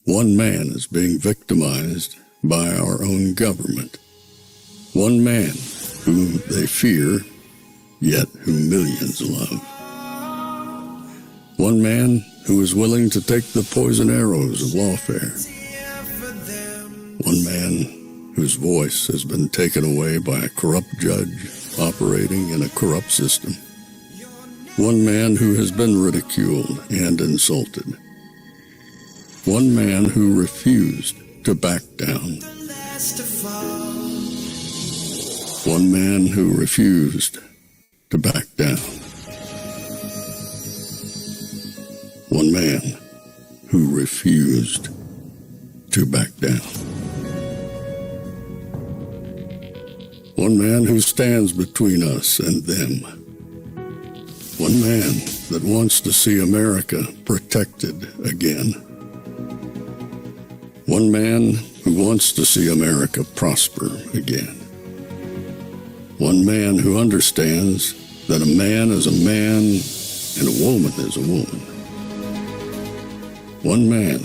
One man is being victimized by our own government. One man whom they fear, yet whom millions love. One man who is willing to take the poison arrows of lawfare. One man whose voice has been taken away by a corrupt judge operating in a corrupt system. One man who has been ridiculed and insulted. One man who refused to back down. One man who refused to back down. One man who refused to back down. One man who stands between us and them. One man that wants to see America protected again. One man who wants to see America prosper again. One man who understands that a man is a man and a woman is a woman. One man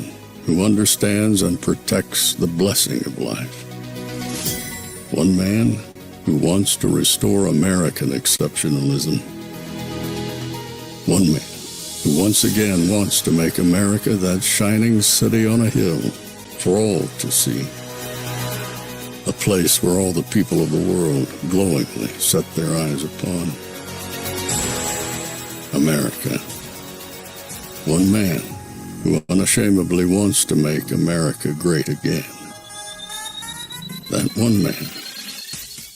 who understands and protects the blessing of life. One man who wants to restore American exceptionalism. One man who once again wants to make America that shining city on a hill for all to see. A place where all the people of the world glowingly set their eyes upon. America. One man who unashamedly wants to make America great again. That one man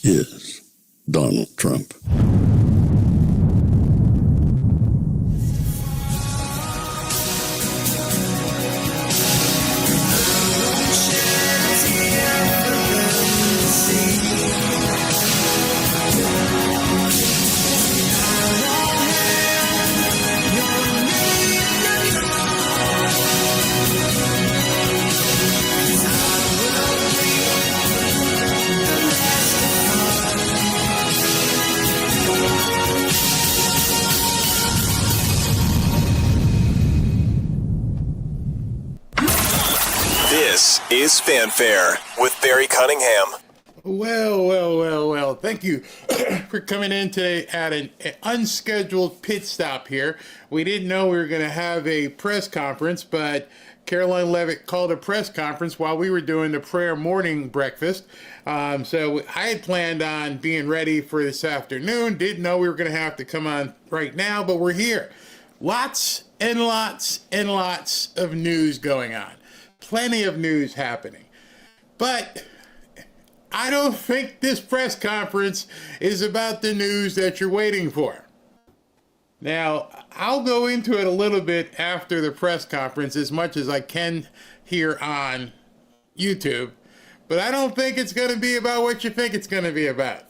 is Donald Trump. This is Fanfare with Barry Cunningham. Well. Thank you for coming in today at an unscheduled pit stop here. We didn't know we were going to have a press conference, but Karoline Leavitt called a press conference while we were doing the prayer morning breakfast. So I had planned on being ready for this afternoon. Didn't know we were going to have to come on right now, but we're here. Lots and lots and lots of news going on. Plenty of news happening. But I don't think this press conference is about the news that you're waiting for. Now, I'll go into it a little bit after the press conference as much as I can here on YouTube, but I don't think it's going to be about what you think it's going to be about.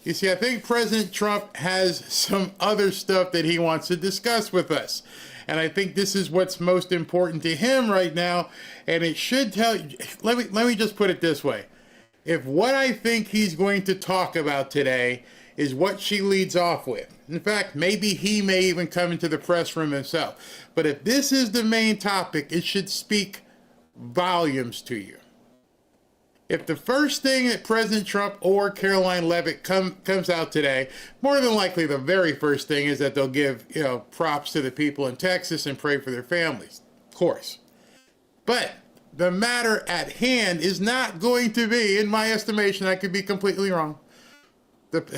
You see, I think President Trump has some other stuff that he wants to discuss with us. And I think this is what's most important to him right now. And it should tell you, let me just put it this way. If what I think he's going to talk about today is what she leads off with. In fact, maybe he may even come into the press room himself. But if this is the main topic, it should speak volumes to you. If the first thing that President Trump or Karoline Leavitt comes out today, more than likely the very first thing is that they'll give props to the people in Texas and pray for their families, of course. But the matter at hand is not going to be, in my estimation, I could be completely wrong.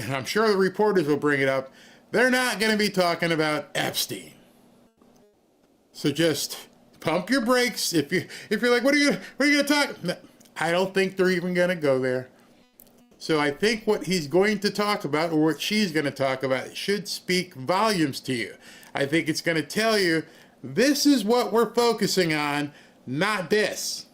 I'm sure the reporters will bring it up. They're not going to be talking about Epstein. So just pump your brakes. If you're like, what are you going to talk? I don't think they're even going to go there. So I think what he's going to talk about, or what she's going to talk about, should speak volumes to you. I think it's going to tell you, this is what we're focusing on, not this.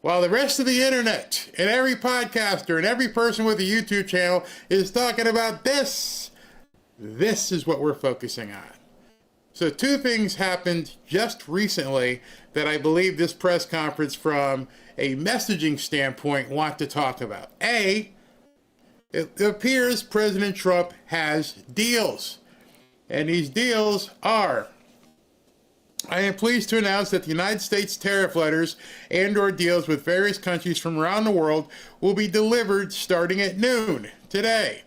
While the rest of the internet and every podcaster and every person with a YouTube channel is talking about this is what we're focusing on. So two things happened just recently that I believe this press conference from a messaging standpoint want to talk about. A, it appears President Trump has deals. And these deals are I am pleased to announce that the United States tariff letters and/or deals with various countries from around the world will be delivered starting at noon today.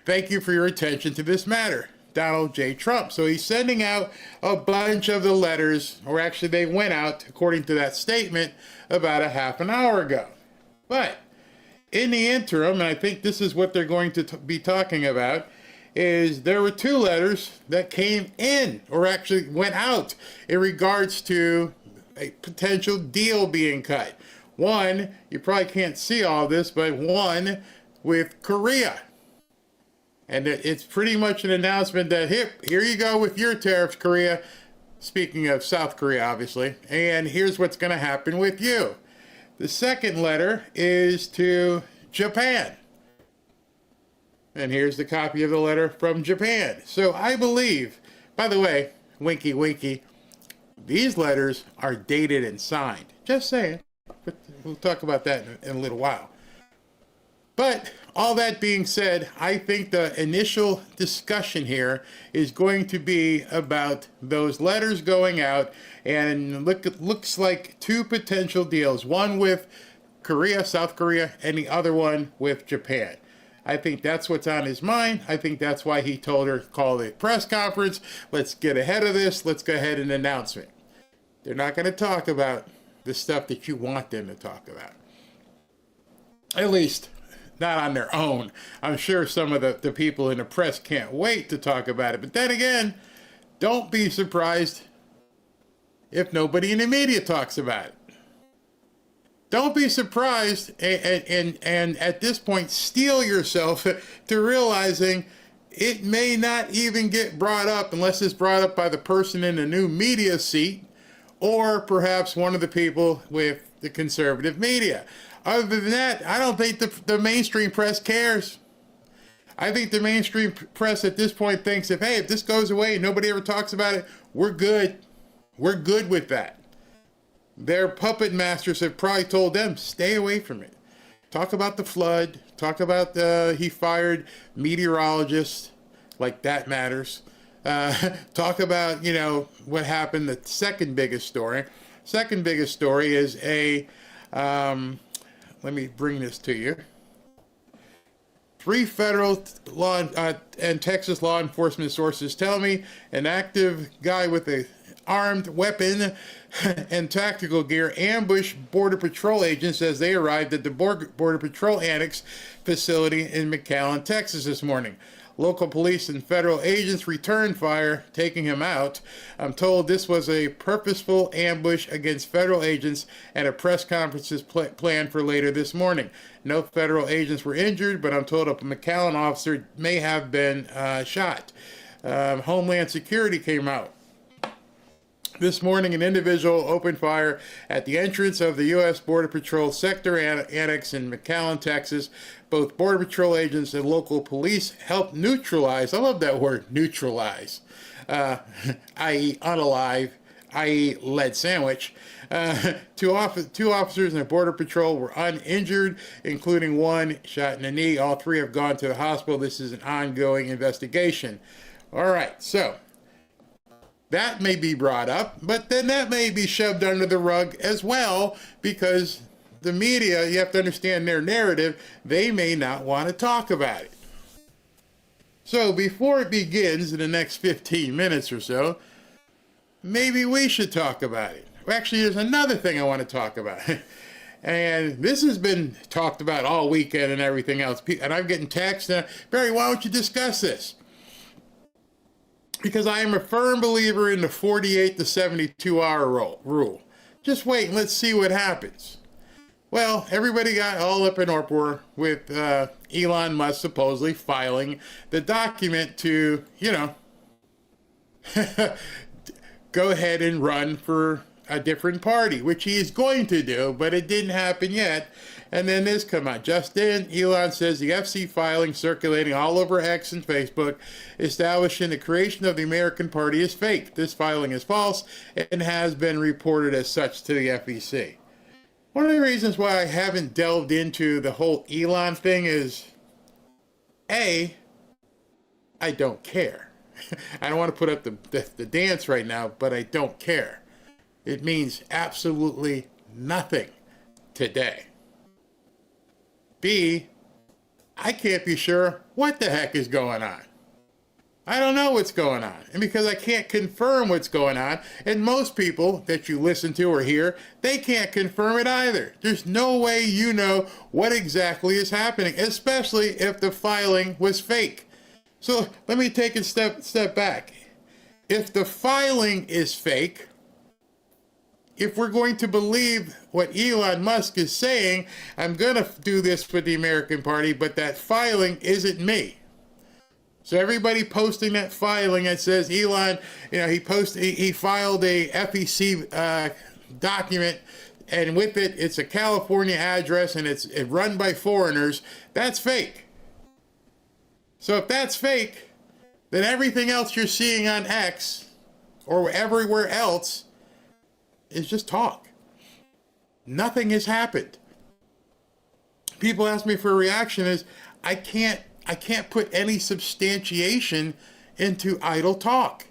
Thank you for your attention to this matter. Donald J. Trump. So he's sending out a bunch of the letters, or actually they went out, according to that statement, about a half an hour ago. But in the interim, and I think this is what they're going to be talking about, is there were two letters that came in, or actually went out, in regards to a potential deal being cut. One, you probably can't see all this, but one with Korea. And it's pretty much an announcement that, here you go with your tariffs, Korea. Speaking of South Korea, obviously. And here's what's going to happen with you. The second letter is to Japan. And here's the copy of the letter from Japan. So I believe, by the way, winky winky, these letters are dated and signed. Just saying. But we'll talk about that in a little while. But all that being said, I think the initial discussion here is going to be about those letters going out, and looks like two potential deals, one with Korea, South Korea, and the other one with Japan. I think that's what's on his mind. I think that's why he told her to call the press conference. Let's get ahead of this. Let's go ahead and announce it. They're not going to talk about the stuff that you want them to talk about. At least not on their own. I'm sure some of the people in the press can't wait to talk about it. But then again, don't be surprised if nobody in the media talks about it. Don't be surprised and at this point steel yourself to realizing it may not even get brought up unless it's brought up by the person in the new media seat, or perhaps one of the people with the conservative media. Other than that, I don't think the mainstream press cares. I think the mainstream press at this point thinks if this goes away and nobody ever talks about it, we're good. We're good with that. Their puppet masters have probably told them, stay away from it. Talk about the flood. Talk about he fired meteorologists, like that matters. Talk about, what happened, the second biggest story. Second biggest story is let me bring this to you. 3 federal law and Texas law enforcement sources tell me an active guy with a armed weapon and tactical gear ambushed Border Patrol agents as they arrived at the Border Patrol Annex facility in McAllen, Texas this morning. Local police and federal agents returned fire, taking him out. I'm told this was a purposeful ambush against federal agents, and a press conference is planned for later this morning. No federal agents were injured, but I'm told a McAllen officer may have been shot. Homeland Security came out. This morning, an individual opened fire at the entrance of the U.S. Border Patrol Sector Annex in McAllen, Texas. Both Border Patrol agents and local police helped neutralize, I love that word, neutralize, i.e. unalive, i.e. lead sandwich. Two officers in the Border Patrol were uninjured, including one shot in the knee. All 3 have gone to the hospital. This is an ongoing investigation. All right, so that may be brought up, but then that may be shoved under the rug as well, because the media, you have to understand their narrative, they may not want to talk about it. So before it begins in the next 15 minutes or so, maybe we should talk about it. Actually, there's another thing I want to talk about. And this has been talked about all weekend and everything else. And I'm getting texts, Barry, why don't you discuss this? Because I am a firm believer in the 48 to 72 hour rule. Just wait and let's see what happens. Well, everybody got all up in uproar with Elon Musk supposedly filing the document to, go ahead and run for a different party, which he is going to do, but it didn't happen yet. And then this come out. Just in, Elon says the FC filing circulating all over X and Facebook establishing the creation of the American Party is fake. This filing is false and has been reported as such to the FEC. One of the reasons why I haven't delved into the whole Elon thing is, A, I don't care. I don't want to put up the dance right now, but I don't care. It means absolutely nothing today. B, I can't be sure what the heck is going on. I don't know what's going on. And because I can't confirm what's going on, and most people that you listen to or hear, they can't confirm it either. There's no way you know what exactly is happening, especially if the filing was fake. So let me take a step back. If the filing is fake, if we're going to believe what Elon Musk is saying, I'm going to do this with the American Party, but that filing isn't me. So everybody posting that filing that says Elon, he filed a FEC document, and with it, it's a California address, and it's run by foreigners. That's fake. So if that's fake, then everything else you're seeing on X or everywhere else is just talk. Nothing has happened. People ask me for a reaction is, I can't put any substantiation into idle talk.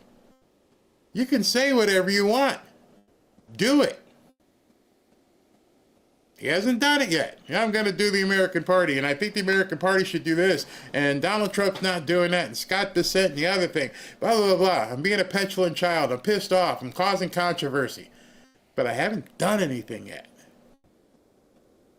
You can say whatever you want. Do it. He hasn't done it yet. I'm going to do the American Party, and I think the American Party should do this, and Donald Trump's not doing that, and Scott Dissent and the other thing. Blah, blah, blah, blah. I'm being a petulant child. I'm pissed off. I'm causing controversy. But I haven't done anything yet.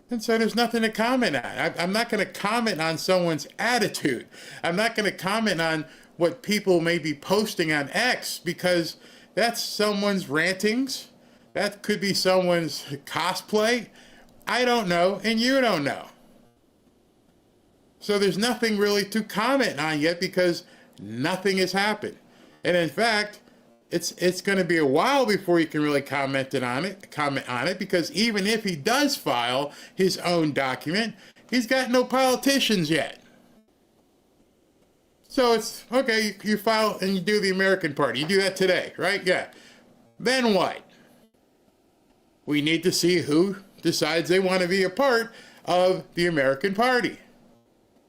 And so there's nothing to comment on. I'm not going to comment on someone's attitude. I'm not going to comment on what people may be posting on X, because that's someone's rantings. That could be someone's cosplay. I don't know, and you don't know. So there's nothing really to comment on yet, because nothing has happened. And in fact, it's going to be a while before you can really comment on it, because even if he does file his own document, he's got no politicians yet. So it's, okay, you file and you do the American Party. You do that today, right? Yeah. Then what? We need to see who decides they want to be a part of the American Party.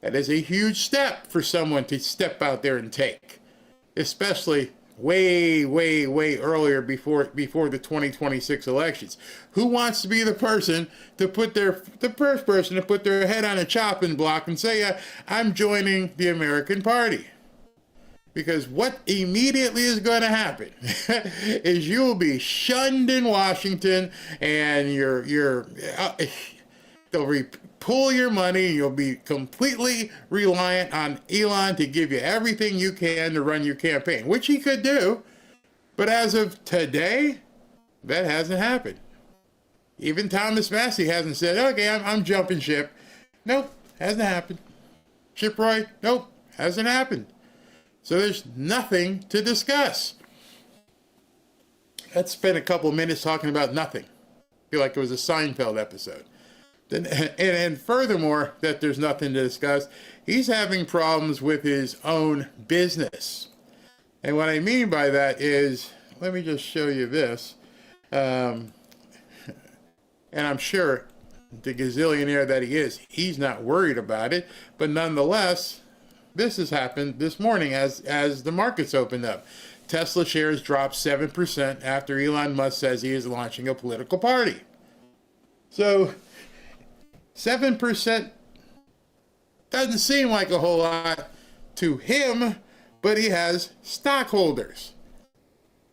That is a huge step for someone to step out there and take, especially way earlier before the 2026 elections. Who wants to be the person to the first person to put their head on a chopping block and say, I'm joining the American Party? Because what immediately is going to happen is you will be shunned in Washington, and they'll pull your money, and you'll be completely reliant on Elon to give you everything you can to run your campaign, which he could do. But as of today, that hasn't happened. Even Thomas Massey hasn't said, okay, I'm jumping ship. Nope, hasn't happened. Shiproy, nope, hasn't happened. So there's nothing to discuss. Let's spend a couple of minutes talking about nothing. I feel like it was a Seinfeld episode. And furthermore, that there's nothing to discuss, he's having problems with his own business. And what I mean by that is, let me just show you this. And I'm sure the gazillionaire that he is, he's not worried about it. But nonetheless, this has happened this morning as the markets opened up. Tesla shares dropped 7% after Elon Musk says he is launching a political party. So 7% doesn't seem like a whole lot to him, but he has stockholders.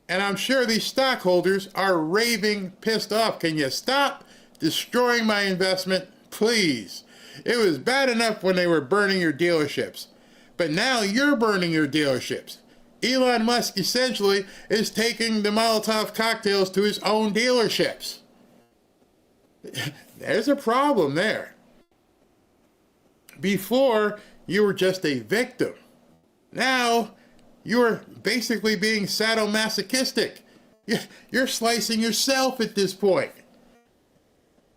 And I'm sure these stockholders are raving pissed off. Can you stop destroying my investment, please? It was bad enough when they were burning your dealerships, but now you're burning your dealerships. Elon Musk essentially is taking the Molotov cocktails to his own dealerships. There's a problem there. Before, you were just a victim. Now, you're basically being sadomasochistic. You're slicing yourself at this point.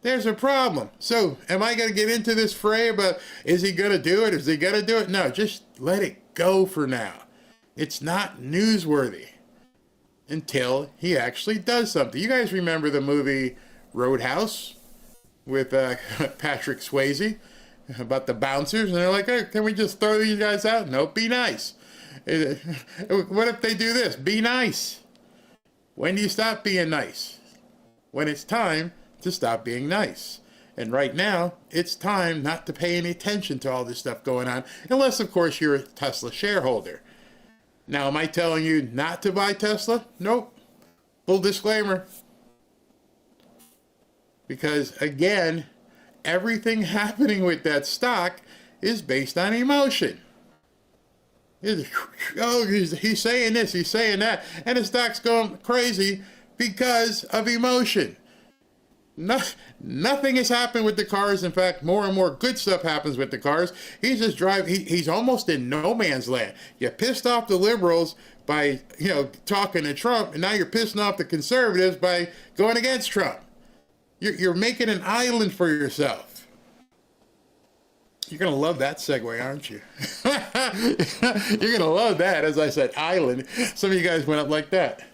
There's a problem. So, am I going to get into this fray about, is he going to do it? Is he going to do it? No, just let it go for now. It's not newsworthy until he actually does something. You guys remember the movie Roadhouse with Patrick Swayze about the bouncers? And they're like, hey, can we just throw these guys out? Nope, be nice. What if they do this? Be nice. When do you stop being nice? when it's time to stop being nice. And right now, it's time not to pay any attention to all this stuff going on, unless, of course, you're a Tesla shareholder. Now, am I telling you not to buy Tesla? Nope. Full disclaimer. Because, again, everything happening with that stock is based on emotion. Oh, he's saying this, he's saying that, and the stock's going crazy because of emotion. Nothing has happened with the cars. In fact, more and more good stuff happens with the cars. He's just he's almost in no man's land. You pissed off the liberals by, talking to Trump, and now you're pissing off the conservatives by going against Trump. You're making an island for yourself. You're going to love that segue, aren't you? You're going to love that, as I said, island. Some of you guys went up like that.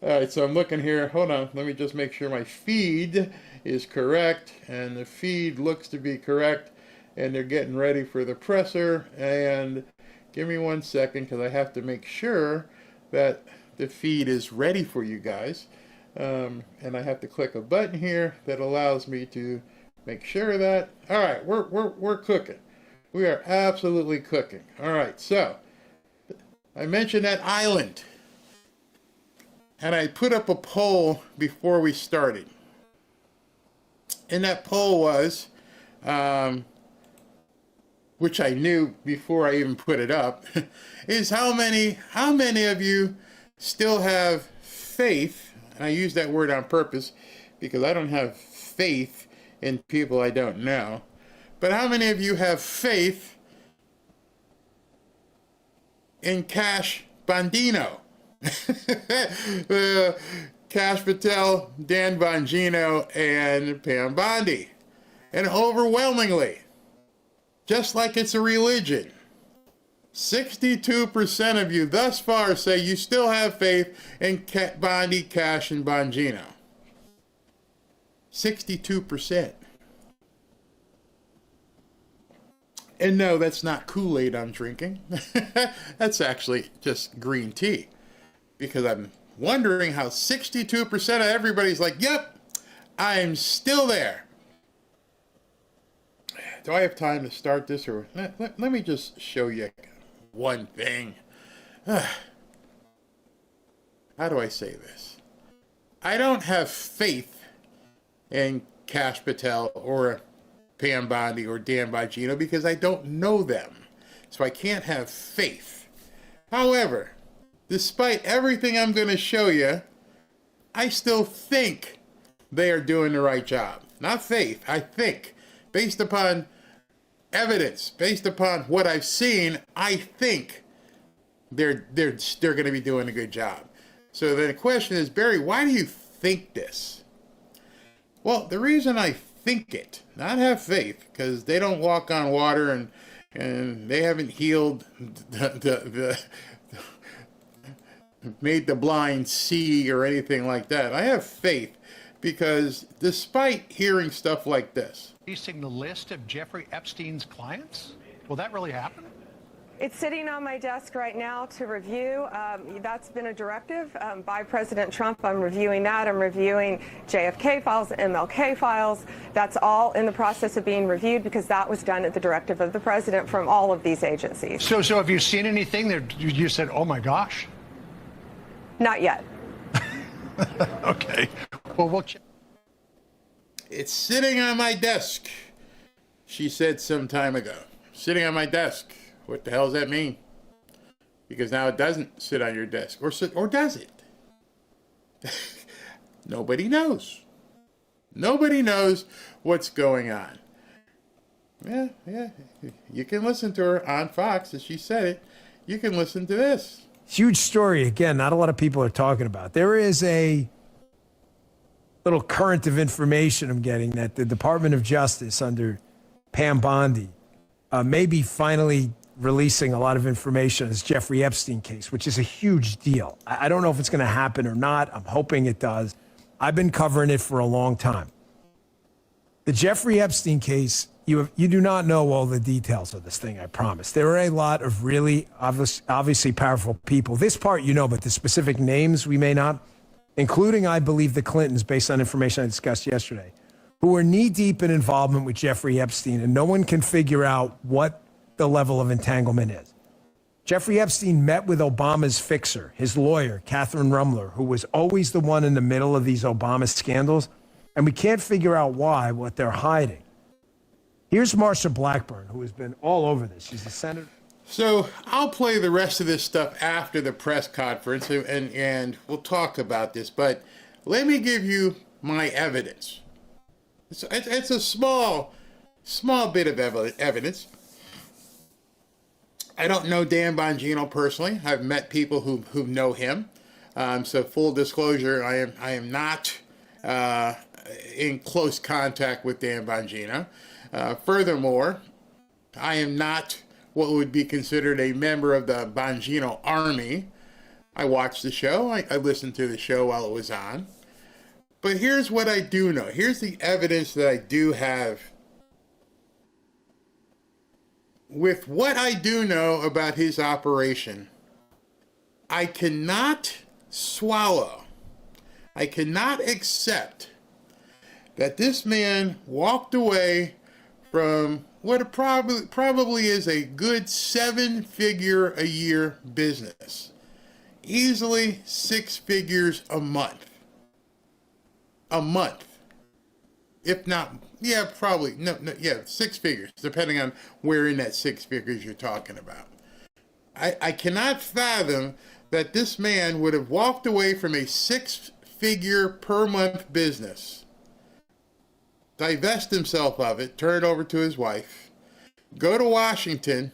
All right, so I'm looking here. Hold on. Let me just make sure my feed is correct. And the feed looks to be correct. And they're getting ready for the presser. And give me 1 second, because I have to make sure that the feed is ready for you guys. And I have to click a button here that allows me to make sure of that. All right, we're cooking. We are absolutely cooking. All right, so I mentioned that island. And I put up a poll before we started. And that poll was, which I knew before I even put it up, is how many of you still have faith, and I use that word on purpose because I don't have faith in people I don't know, but how many of you have faith in Cash Bongino? Cash Patel, Dan Bongino, and Pam Bondi. And overwhelmingly, just like it's a religion, 62% of you thus far say you still have faith in Bondi, Cash, and Bongino. 62%. And no, that's not Kool-Aid I'm drinking. That's actually just green tea. Because I'm wondering how 62% of everybody's like, yep, I'm still there. Do I have time to start this? Or let me just show you one thing. How do I say this? I don't have faith in Cash Patel or Pam Bondi or Dan Bongino because I don't know them. So I can't have faith. However, despite everything I'm going to show you, I still think they are doing the right job. Not faith, I think. Based upon evidence, based upon what I've seen, I think they're going to be doing a good job. So the question is, Barry, why do you think this? Well, the reason I think it, not have faith, because they don't walk on water and they haven't healed made the blind see or anything like that. I have faith because despite hearing stuff like this, releasing the list of Jeffrey Epstein's clients? Will that really happen? It's sitting on my desk right now to review. That's been a directive by President Trump. I'm reviewing that. I'm reviewing JFK files, MLK files. That's all in the process of being reviewed because that was done at the directive of the president from all of these agencies. So have you seen anything that you said, oh my gosh? Not yet. Okay. Well, we'll check. It's sitting on my desk, she said some time ago. Sitting on my desk. What the hell does that mean? Because now it doesn't sit on your desk. Or does it? Nobody knows. Nobody knows what's going on. Yeah. You can listen to her on Fox, as she said it. You can listen to this. Huge story. Again, not a lot of people are talking about. There is a little current of information I'm getting that the Department of Justice under Pam Bondi may be finally releasing a lot of information on this Jeffrey Epstein case, which is a huge deal. I don't know if it's going to happen or not. I'm hoping it does. I've been covering it for a long time. The Jeffrey Epstein case, you do not know all the details of this thing, I promise. There are a lot of really obviously powerful people. This part you know, but the specific names we may not. including, I believe, the Clintons, based on information I discussed yesterday, who are knee-deep in involvement with Jeffrey Epstein, and no one can figure out what the level of entanglement is. Jeffrey Epstein met with Obama's fixer, his lawyer, Catherine Rumler, who was always the one in the middle of these Obama scandals, and we can't figure out why, what they're hiding. Here's Marsha Blackburn, who has been all over this. She's the senator. So I'll play the rest of this stuff after the press conference, and we'll talk about this. But let me give you my evidence. It's a small bit of evidence. I don't know Dan Bongino personally. I've met people who know him. So full disclosure, I am not in close contact with Dan Bongino. Furthermore, I am not what would be considered a member of the Bongino army. I watched the show. I listened to the show while it was on. But here's what I do know. Here's the evidence that I do have. With what I do know about his operation, I cannot swallow, I cannot accept that this man walked away from what probably is a good 7-figure a year business. Easily 6 figures a month. A month. If not, yeah, probably, yeah, 6 figures, depending on where in that 6 figures you're talking about. I cannot fathom that this man would have walked away from a 6-figure per month business, divest himself of it, turn it over to his wife, go to Washington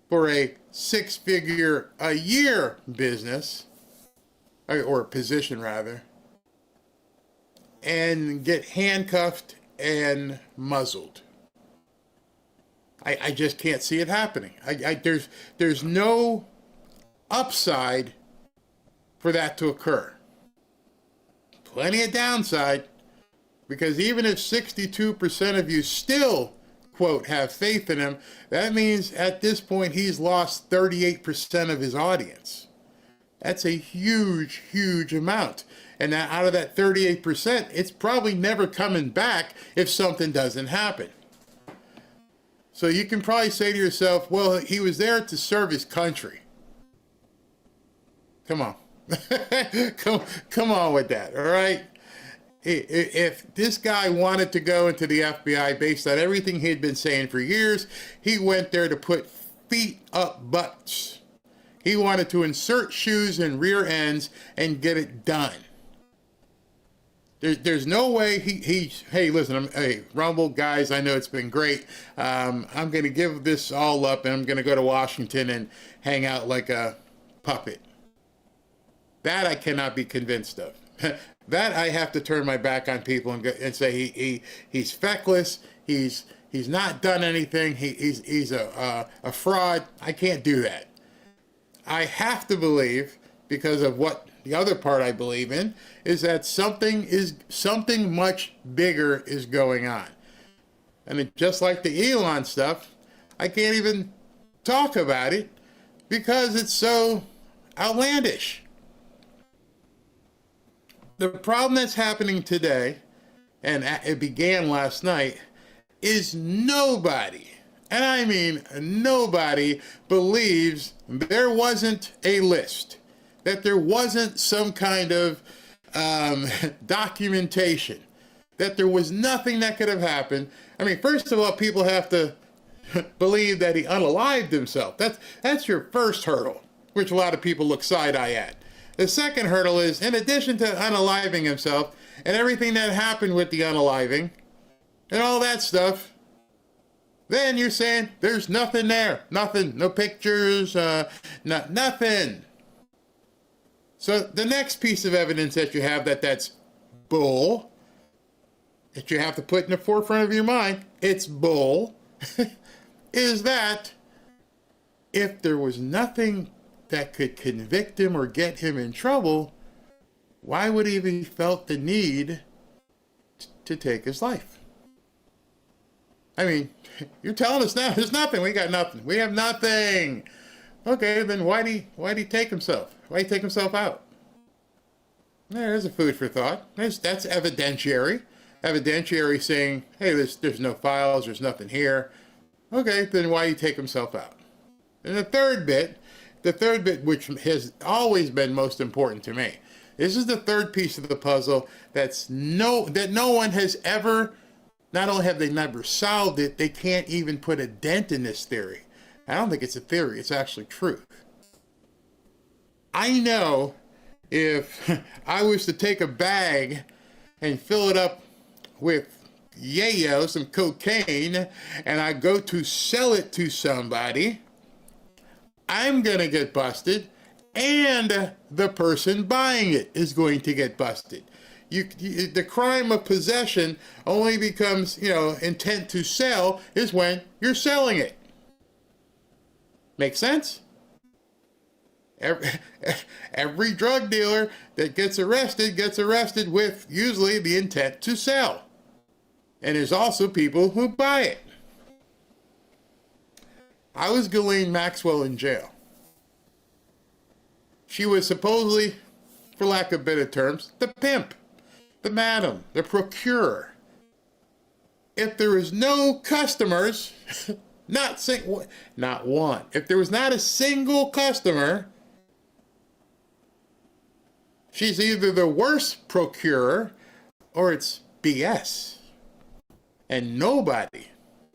for a 6-figure a year business, or position rather, and get handcuffed and muzzled. I just can't see it happening. There's no upside for that to occur. Plenty of downside, because even if 62% of you still, quote, have faith in him, that means at this point he's lost 38% of his audience. That's a huge, huge amount. And that out of that 38%, it's probably never coming back if something doesn't happen. So you can probably say to yourself, well, he was there to serve his country. Come on. come on with that, all right? If this guy wanted to go into the FBI based on everything he'd been saying for years, he went there to put feet up butts. He wanted to insert shoes in rear ends and get it done. There's no way hey, listen, hey, Rumble, guys, I know it's been great. I'm going to give this all up, and I'm going to go to Washington and hang out like a puppet. That I cannot be convinced of. That I have to turn my back on people and say he's feckless, he's not done anything, he's a fraud. I can't do that. I have to believe, because of what the other part I believe in, is that something much bigger is going on. And just like the Elon stuff, I can't even talk about it because it's so outlandish. The problem that's happening today, and it began last night, is nobody, and I mean nobody, believes there wasn't a list, that there wasn't some kind of documentation, that there was nothing that could have happened. I mean, first of all, people have to believe that he unalived himself. That's your first hurdle, which a lot of people look side-eye at. The second hurdle is, in addition to unaliving himself and everything that happened with the unaliving and all that stuff, then you're saying there's nothing there. Nothing. No pictures, nothing. So the next piece of evidence that you have that's bull, that you have to put in the forefront of your mind, it's bull, is that if there was nothing that could convict him or get him in trouble, why would he have felt the need to take his life? I mean, you're telling us now there's nothing. We got nothing. We have nothing. Okay, then why'd he take himself? Why'd he take himself out? There's a food for thought. That's evidentiary. Evidentiary saying, hey, there's no files, there's nothing here. Okay, then why you take himself out? And the third bit, which has always been most important to me, this is the third piece of the puzzle that no one has ever, not only have they never solved it, they can't even put a dent in this theory. I don't think it's a theory, it's actually truth. I know if I was to take a bag and fill it up with yayo, some cocaine, and I go to sell it to somebody, I'm going to get busted, and the person buying it is going to get busted. The crime of possession only becomes, intent to sell is when you're selling it. Make sense? Every drug dealer that gets arrested with usually the intent to sell. And there's also people who buy it. I was Ghislaine Maxwell in jail. She was supposedly, for lack of better terms, the pimp, the madam, the procurer. If there was no customers, not one. If there was not a single customer, she's either the worst procurer or it's BS. And nobody,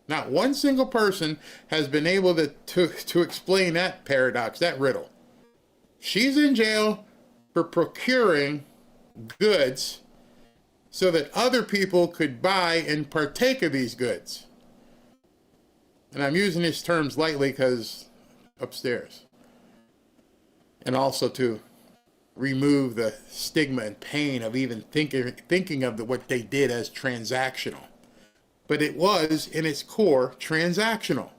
not one single person, has been able to explain that paradox, that riddle. She's in jail for procuring goods so that other people could buy and partake of these goods. And I'm using these terms lightly because upstairs. And also to remove the stigma and pain of even thinking of what they did as transactional. But it was, in its core, transactional.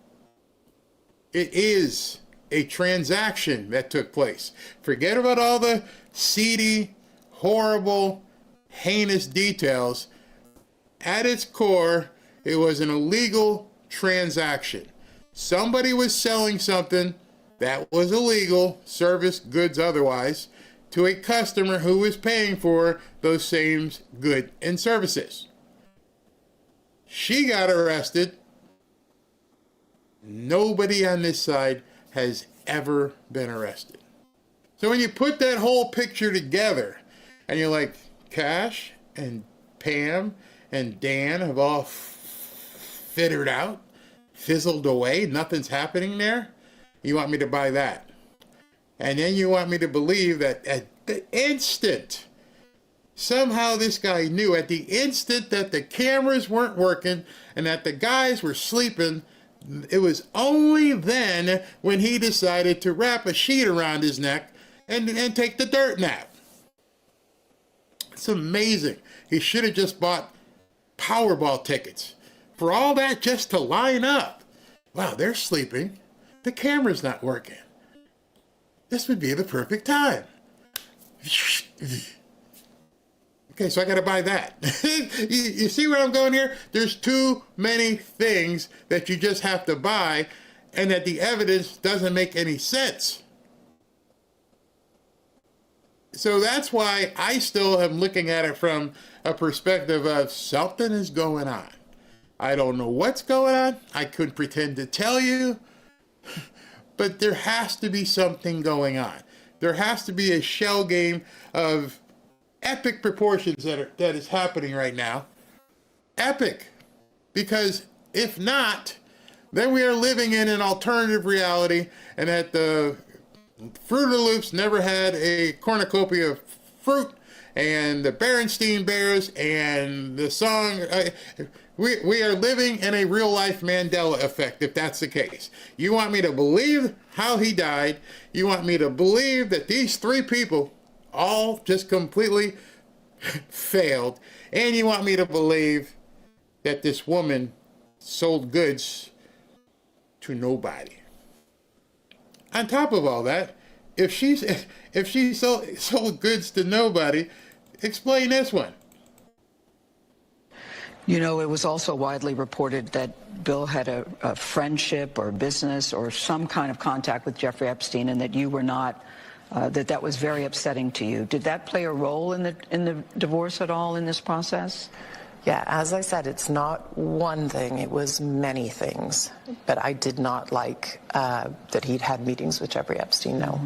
It is a transaction that took place. Forget about all the seedy, horrible, heinous details. At its core, it was an illegal transaction. Somebody was selling something that was illegal, service, goods, otherwise, to a customer who was paying for those same goods and services. She got arrested. Nobody on this side has ever been arrested. So when you put that whole picture together, and you're like, Cash and Pam and Dan have all fittered out, fizzled away, nothing's happening there, you want me to buy that. And then you want me to believe that at the instant, somehow this guy knew, at the instant that the cameras weren't working and that the guys were sleeping, it was only then when he decided to wrap a sheet around his neck and take the dirt nap. It's amazing. He should have just bought Powerball tickets. For all that just to line up. Wow, they're sleeping. The camera's not working. This would be the perfect time. Okay, so I got to buy that. You see where I'm going here? There's too many things that you just have to buy, and that the evidence doesn't make any sense. So that's why I still am looking at it from a perspective of something is going on. I don't know what's going on. I couldn't pretend to tell you, but there has to be something going on. There has to be a shell game of epic proportions that is happening right now. Epic. Because if not, then we are living in an alternative reality, and that the Fruit of the Loops never had a cornucopia of fruit, and the Berenstein Bears and the song. We are living in a real life Mandela effect, if that's the case. You want me to believe how he died. You want me to believe that these three people all just completely failed. And you want me to believe that this woman sold goods to nobody. On top of all that, if she sold goods to nobody, explain this one. You know, it was also widely reported that Bill had a friendship or business or some kind of contact with Jeffrey Epstein, and that you were not that was very upsetting to you. Did that play a role in the divorce at all in this process? Yeah, as I said, it's not one thing, it was many things. But I did not like that he'd had meetings with Jeffrey Epstein, no.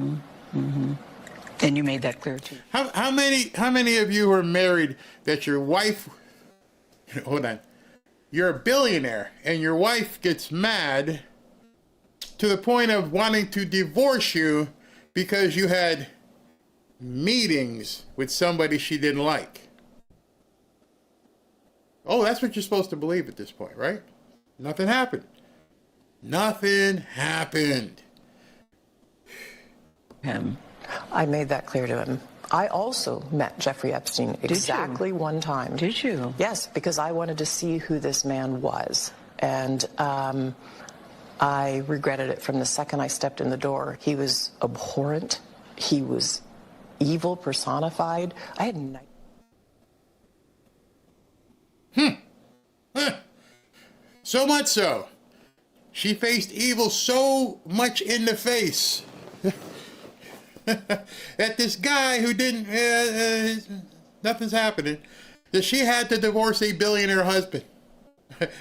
And you made that clear too. How many of you are married that your wife, hold on, you're a billionaire and your wife gets mad to the point of wanting to divorce you because you had meetings with somebody she didn't like? Oh, that's what you're supposed to believe at this point, right? Nothing happened. Nothing happened. Him. I made that clear to him. I also met Jeffrey Epstein exactly one time. Did you? Yes, because I wanted to see who this man was. And I regretted it from the second I stepped in the door. He was abhorrent. He was evil personified. I had So much so, she faced evil so much in the face that this guy who didn't, nothing's happening, that she had to divorce a billionaire husband.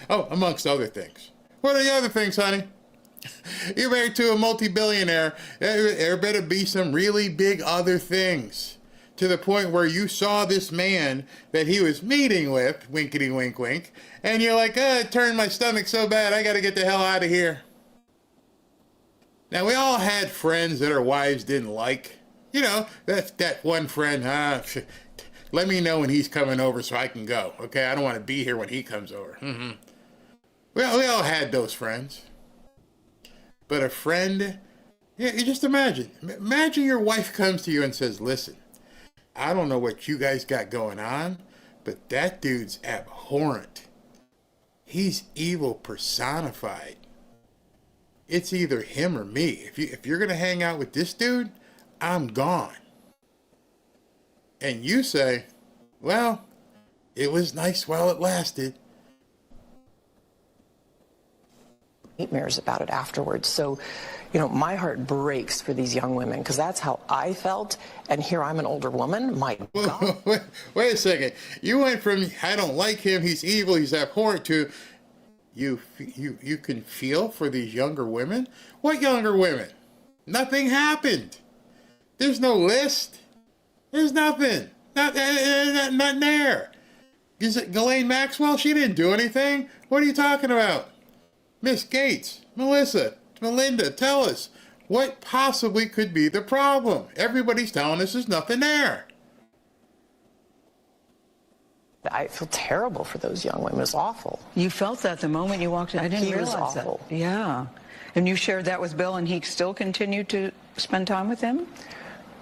Oh, amongst other things. What are the other things, honey? You're married to a multi-billionaire. There better be some really big other things. To the point where you saw this man that he was meeting with, winkety wink wink, and you're like, it turned my stomach so bad, I gotta get the hell out of here. Now, we all had friends that our wives didn't like. You know, that one friend, let me know when he's coming over so I can go, okay? I don't want to be here when he comes over. Well, we all had those friends. But a friend, yeah, you just imagine your wife comes to you and says, listen, I don't know what you guys got going on, but that dude's abhorrent. He's evil personified. It's either him or me. If you're going to hang out with this dude, I'm gone. And you say, well, it was nice while it lasted. nightmares about it afterwards. So, you know, my heart breaks for these young women because that's how I felt. And here I'm an older woman. My God. Wait a second. You went from I don't like him, he's evil, he's abhorrent to you can feel for these younger women? What younger women? Nothing happened. There's no list. There's nothing. Nothing there. Is it Ghislaine Maxwell? She didn't do anything. What are you talking about? Miss Gates, Melissa, Melinda, tell us. What possibly could be the problem? Everybody's telling us there's nothing there. I feel terrible for those young women. It was awful. You felt that the moment you walked in. I didn't He was realize awful. that. Yeah. And you shared that with Bill, and he still continued to spend time with him?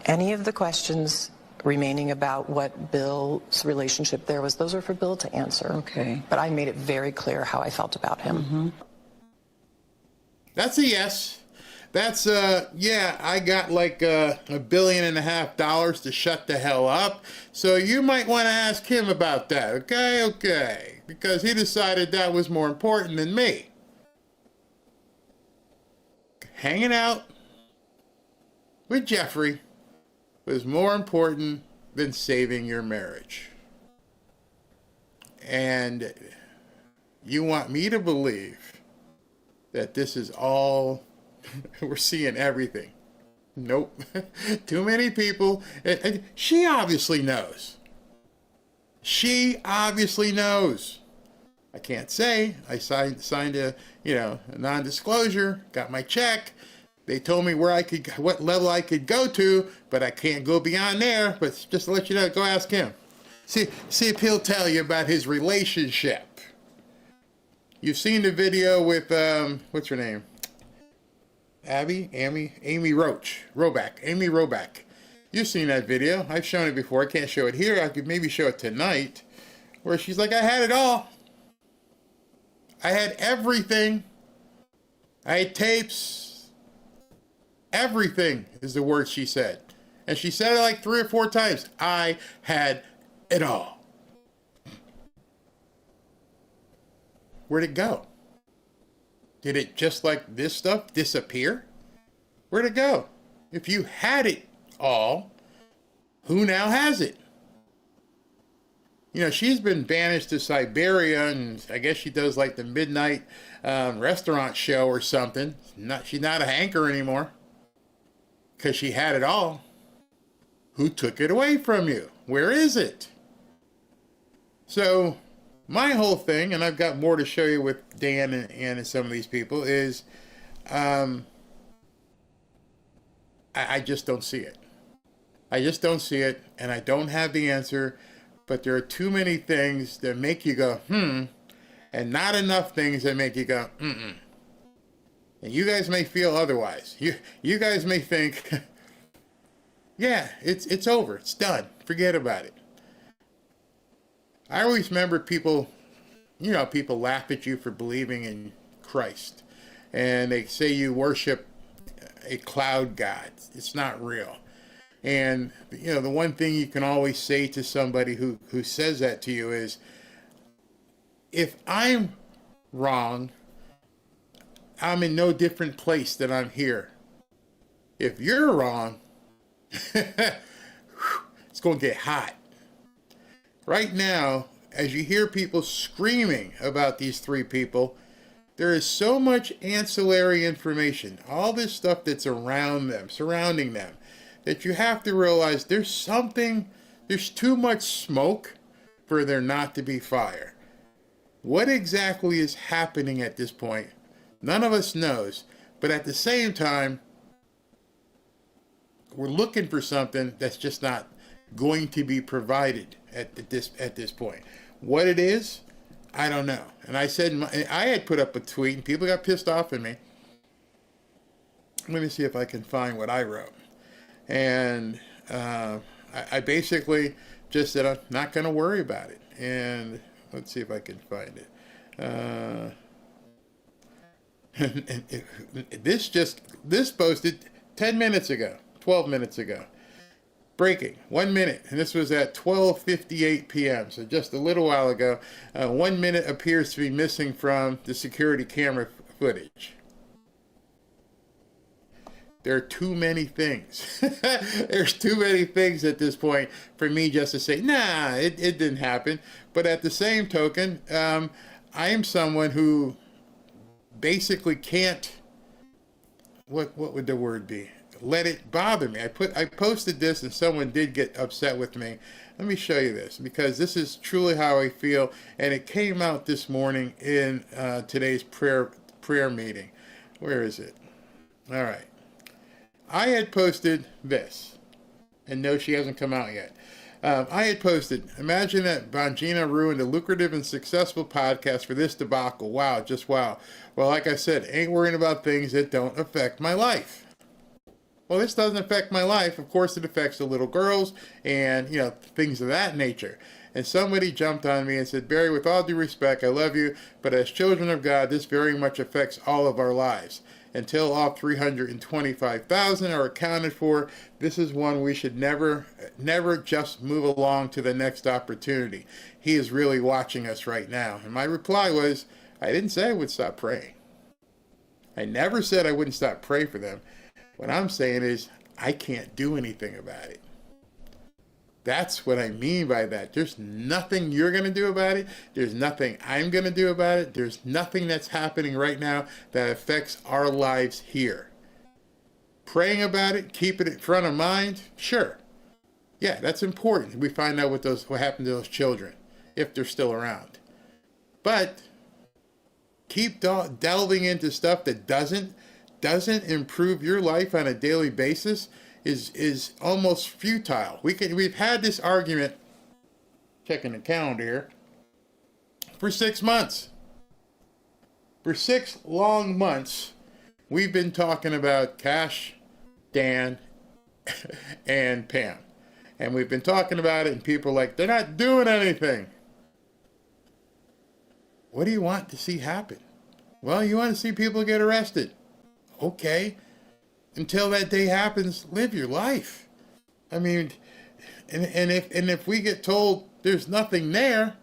Any of the questions remaining about what Bill's relationship there was, those are for Bill to answer. Okay. But I made it very clear how I felt about him. Mm-hmm. That's a yes. That's, yeah, I got like $1.5 billion to shut the hell up. So you might want to ask him about that, okay? Okay. Because he decided that was more important than me. Hanging out with Jeffrey was more important than saving your marriage. And you want me to believe that this is all... We're seeing everything. Nope. Too many people. And she obviously knows. She obviously knows. I can't say. I signed a non-disclosure, got my check. They told me what level I could go to, but I can't go beyond there. But just to let you know, go ask him. See if he'll tell you about his relationship. You've seen the video with, what's her name? Amy Roback. You've seen that video. I've shown it before. I can't show it here. I could maybe show it tonight. Where she's like, I had it all. I had everything. I had tapes. Everything is the word she said. And she said it like 3 or 4 times. I had it all. Where'd it go? Did it, just like this stuff, disappear? Where'd it go? If you had it all, who now has it? You know, she's been banished to Siberia, and I guess she does like the midnight restaurant show or something. She's not a anchor anymore because she had it all. Who took it away from you? Where is it? So my whole thing, and I've got more to show you with Dan and some of these people, is I just don't see it. I just don't see it, and I don't have the answer. But there are too many things that make you go, and not enough things that make you go, And you guys may feel otherwise. You guys may think, yeah, it's over. It's done. Forget about it. I always remember people laugh at you for believing in Christ. And they say you worship a cloud god. It's not real. And, you know, the one thing you can always say to somebody who says that to you is, if I'm wrong, I'm in no different place than I'm here. If you're wrong, it's going to get hot. Right now, as you hear people screaming about these three people, there is so much ancillary information, all this stuff that's around them, surrounding them, that you have to realize there's too much smoke for there not to be fire. What exactly is happening at this point? None of us knows, but at the same time, we're looking for something that's just not going to be provided at this point. What it is, I don't know. And I said, I had put up a tweet and people got pissed off at me. Let me see if I can find what I wrote. And I basically just said, I'm not going to worry about it. And let's see if I can find it. This posted 10 minutes ago, 12 minutes ago. Breaking, 1 minute, and this was at 12:58 p.m., so just a little while ago. 1 minute appears to be missing from the security camera footage. There are too many things. There's too many things at this point for me just to say, nah, it didn't happen. But at the same token, I am someone who basically can't, what would the word be? Let it bother me. I posted this and someone did get upset with me. Let me show you this because this is truly how I feel, and it came out this morning in today's prayer meeting. Where is it? All right. I had posted this, and no, she hasn't come out yet. I had posted, imagine that Bongino ruined a lucrative and successful podcast for this debacle. Wow, just wow. Well, like I said, ain't worrying about things that don't affect my life. Well, this doesn't affect my life. Of course, it affects the little girls and, things of that nature. And somebody jumped on me and said, Barry, with all due respect, I love you, but as children of God, this very much affects all of our lives. Until all 325,000 are accounted for, this is one we should never just move along to the next opportunity. He is really watching us right now. And my reply was, I didn't say I would stop praying. I never said I wouldn't stop praying for them. What I'm saying is, I can't do anything about it. That's what I mean by that. There's nothing you're going to do about it. There's nothing I'm going to do about it. There's nothing that's happening right now that affects our lives here. Praying about it, keep it in front of mind, sure. Yeah, that's important. We find out what happened to those children, if they're still around. But keep delving into stuff that doesn't improve your life on a daily basis is almost futile. We've had this argument, checking the calendar here, for 6 months. For 6 long months, we've been talking about Cash, Dan, and Pam. And we've been talking about it, and people are like, they're not doing anything. What do you want to see happen? Well, you want to see people get arrested. Okay. Until that day happens, live your life. I mean, and if we get told there's nothing there,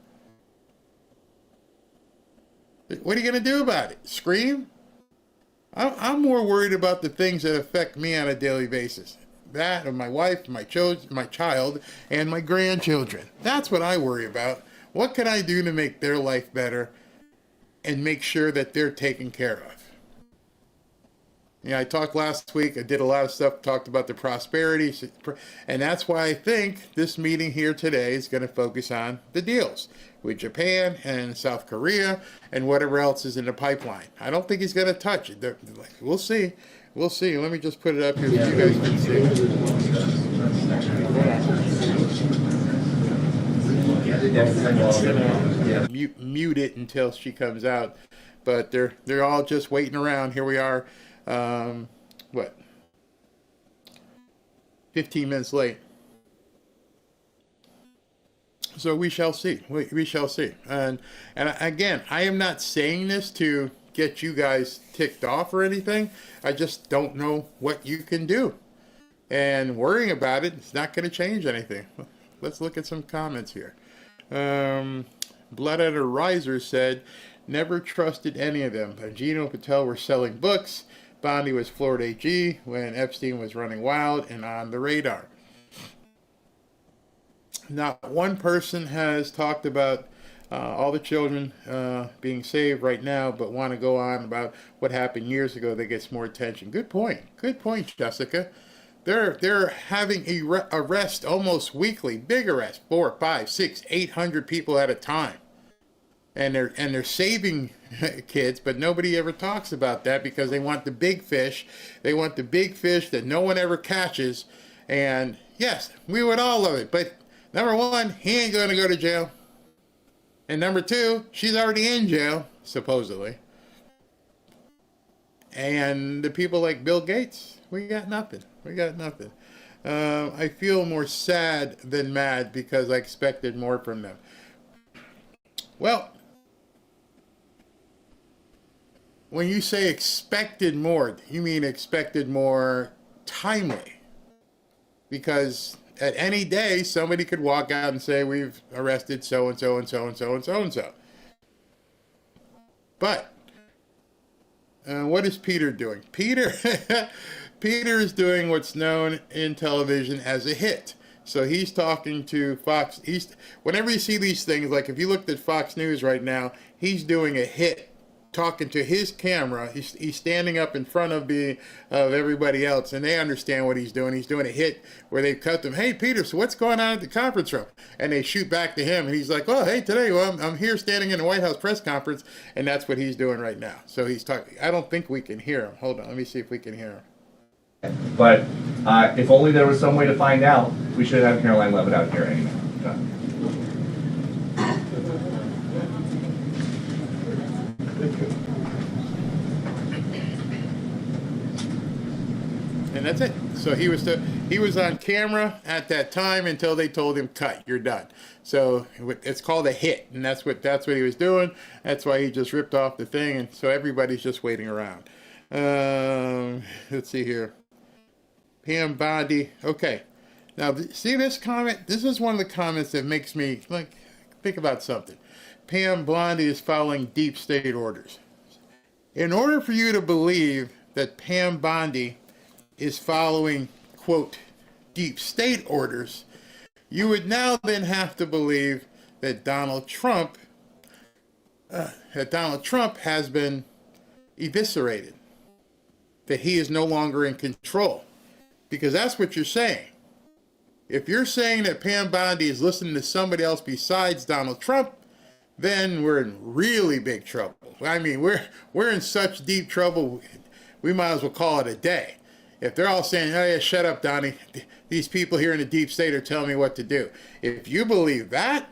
what are you going to do about it? Scream? I'm more worried about the things that affect me on a daily basis. that of my wife, my child, and my grandchildren. That's what I worry about. What can I do to make their life better and make sure that they're taken care of? I talked last week, I did a lot of stuff, talked about the prosperity, and that's why I think this meeting here today is going to focus on the deals with Japan and South Korea and whatever else is in the pipeline. I don't think he's going to touch it. We'll see. We'll see. Let me just put it up here so you guys can see. Mute it until she comes out. But they're all just waiting around. Here we are. 15 minutes late. So we shall see. We shall see. And again, I am not saying this to get you guys ticked off or anything. I just don't know what you can do. And worrying about it is not going to change anything. Let's look at some comments here. Bloodletter Riser said, never trusted any of them. Bongino and Patel were selling books. Bondi was Florida AG when Epstein was running wild and on the radar. Not one person has talked about all the children being saved right now, but want to go on about what happened years ago that gets more attention. Good point. Good point, Jessica. They're having arrest almost weekly, big arrest, 4, 5, 6, 800 people at a time. And they're saving kids, but nobody ever talks about that because they want the big fish. They want the big fish that no one ever catches. And yes, we would all love it. But number one, he ain't going to go to jail. And number two, she's already in jail, supposedly. And the people like Bill Gates, we got nothing. We got nothing. I feel more sad than mad because I expected more from them. Well, when you say expected more, you mean expected more timely. Because at any day, somebody could walk out and say, we've arrested so-and-so and so-and-so and so-and-so. But what is Peter doing? Peter is doing what's known in television as a hit. So he's talking to Fox. Whenever you see these things, like if you looked at Fox News right now, he's doing a hit, talking to his camera. He's standing up in front of everybody else, and they understand what he's doing. He's doing a hit where they cut them. Hey, Peter, so what's going on at the conference room? And they shoot back to him, and he's like, oh, hey, today, well, I'm here standing in the White House press conference, and that's what he's doing right now. So he's talking. I don't think we can hear him. Hold on, let me see if we can hear him. But if only there was some way to find out, we should have Karoline Leavitt out here anyway. And that's it. So he was on camera at that time until they told him, cut, you're done. So it's called a hit, and that's what he was doing. That's why he just ripped off the thing, and so everybody's just waiting around. Let's see here. Pam Bondi. Okay. Now, see this comment? This is one of the comments that makes me think about something. Pam Bondi is following deep state orders. In order for you to believe that Pam Bondi is following, quote, deep state orders, you would now then have to believe that Donald Trump has been eviscerated, that he is no longer in control. Because that's what you're saying. If you're saying that Pam Bondi is listening to somebody else besides Donald Trump, then we're in really big trouble. I mean, we're in such deep trouble, we might as well call it a day. If they're all saying, oh yeah, shut up, Donnie, these people here in the deep state are telling me what to do. If you believe that,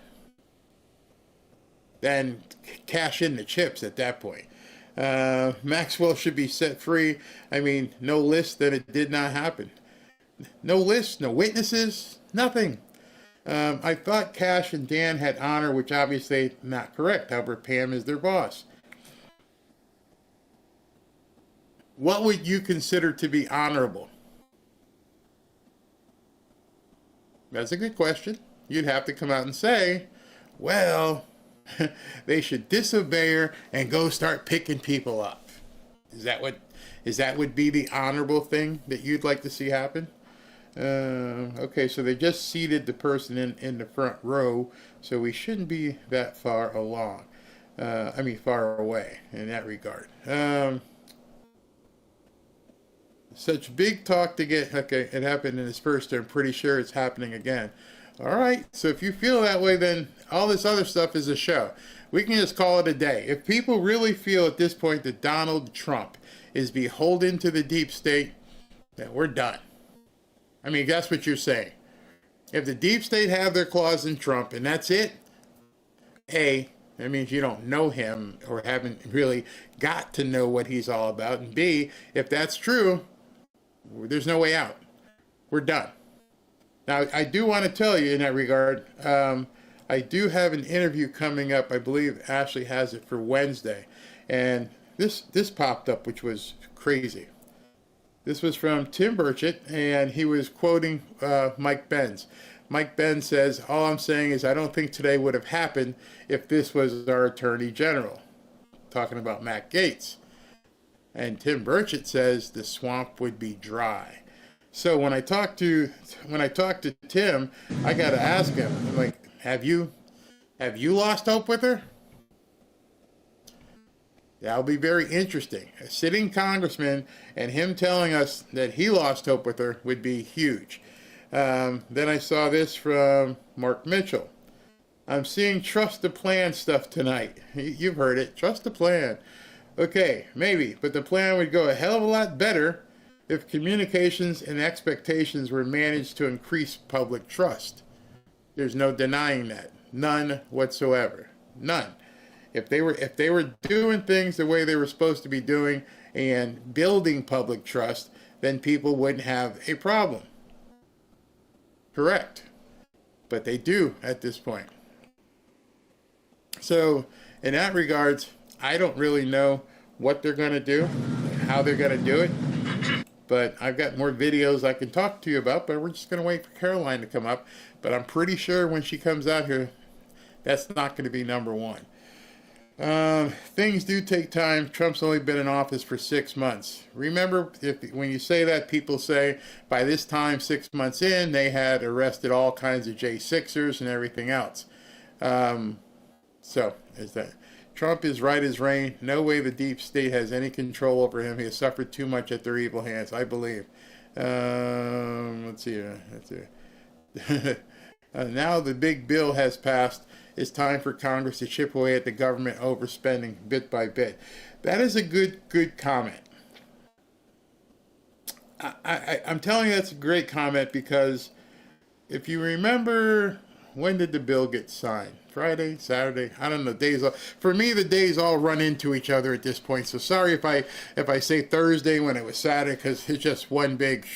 then cash in the chips at that point. Maxwell should be set free. I mean, no list, then it did not happen. No list, no witnesses, nothing. I thought Cash and Dan had honor, which obviously not correct. However, Pam is their boss. What would you consider to be honorable? That's a good question. You'd have to come out and say, well, they should disobey her and go start picking people up. Is that what would be the honorable thing that you'd like to see happen? Okay, so they just seated the person in the front row, so we shouldn't be that far along. Far away in that regard. Such big talk to get. Okay, it happened in his first term. Pretty sure it's happening again. All right, so if you feel that way, then all this other stuff is a show. We can just call it a day. If people really feel at this point that Donald Trump is beholden to the deep state, then we're done. I mean, that's what you're saying. If the deep state have their claws in Trump and that's it, A, that means you don't know him or haven't really got to know what he's all about. And B, if that's true, there's no way out. We're done. Now, I do want to tell you in that regard, I do have an interview coming up. I believe Ashley has it for Wednesday. And this popped up, which was crazy. This was from Tim Burchett, and he was quoting Mike Benz. Mike Benz says, all I'm saying is I don't think today would have happened if this was our Attorney General. Talking about Matt Gaetz. And Tim Burchett says the swamp would be dry. So when I talk to Tim, I got to ask him, I'm like, have you lost hope with her? That'll be very interesting. A sitting congressman and him telling us that he lost hope with her would be huge. Then I saw this from Mark Mitchell. I'm seeing trust the plan stuff tonight. You've heard it. Trust the plan. Okay, maybe, but the plan would go a hell of a lot better if communications and expectations were managed to increase public trust. There's no denying that. None whatsoever. None. If they were doing things the way they were supposed to be doing and building public trust, then people wouldn't have a problem. Correct. But they do at this point. So in that regards, I don't really know what they're going to do, how they're going to do it. But I've got more videos I can talk to you about, but we're just going to wait for Karoline to come up. But I'm pretty sure when she comes out here, that's not going to be number one. Things do take time. Trump's only been in office for 6 months. Remember, when you say that, people say by this time, 6 months in, they had arrested all kinds of J6ers and everything else. So, is that Trump is right as rain. No way the deep state has any control over him. He has suffered too much at their evil hands, I believe. Let's see. Now the big bill has passed. It's time for Congress to chip away at the government overspending bit by bit. That is a good comment. I'm telling you that's a great comment because if you remember, when did the bill get signed? Friday, Saturday? I don't know. Days. For me, the days all run into each other at this point. So sorry if I say Thursday when it was Saturday because it's just one big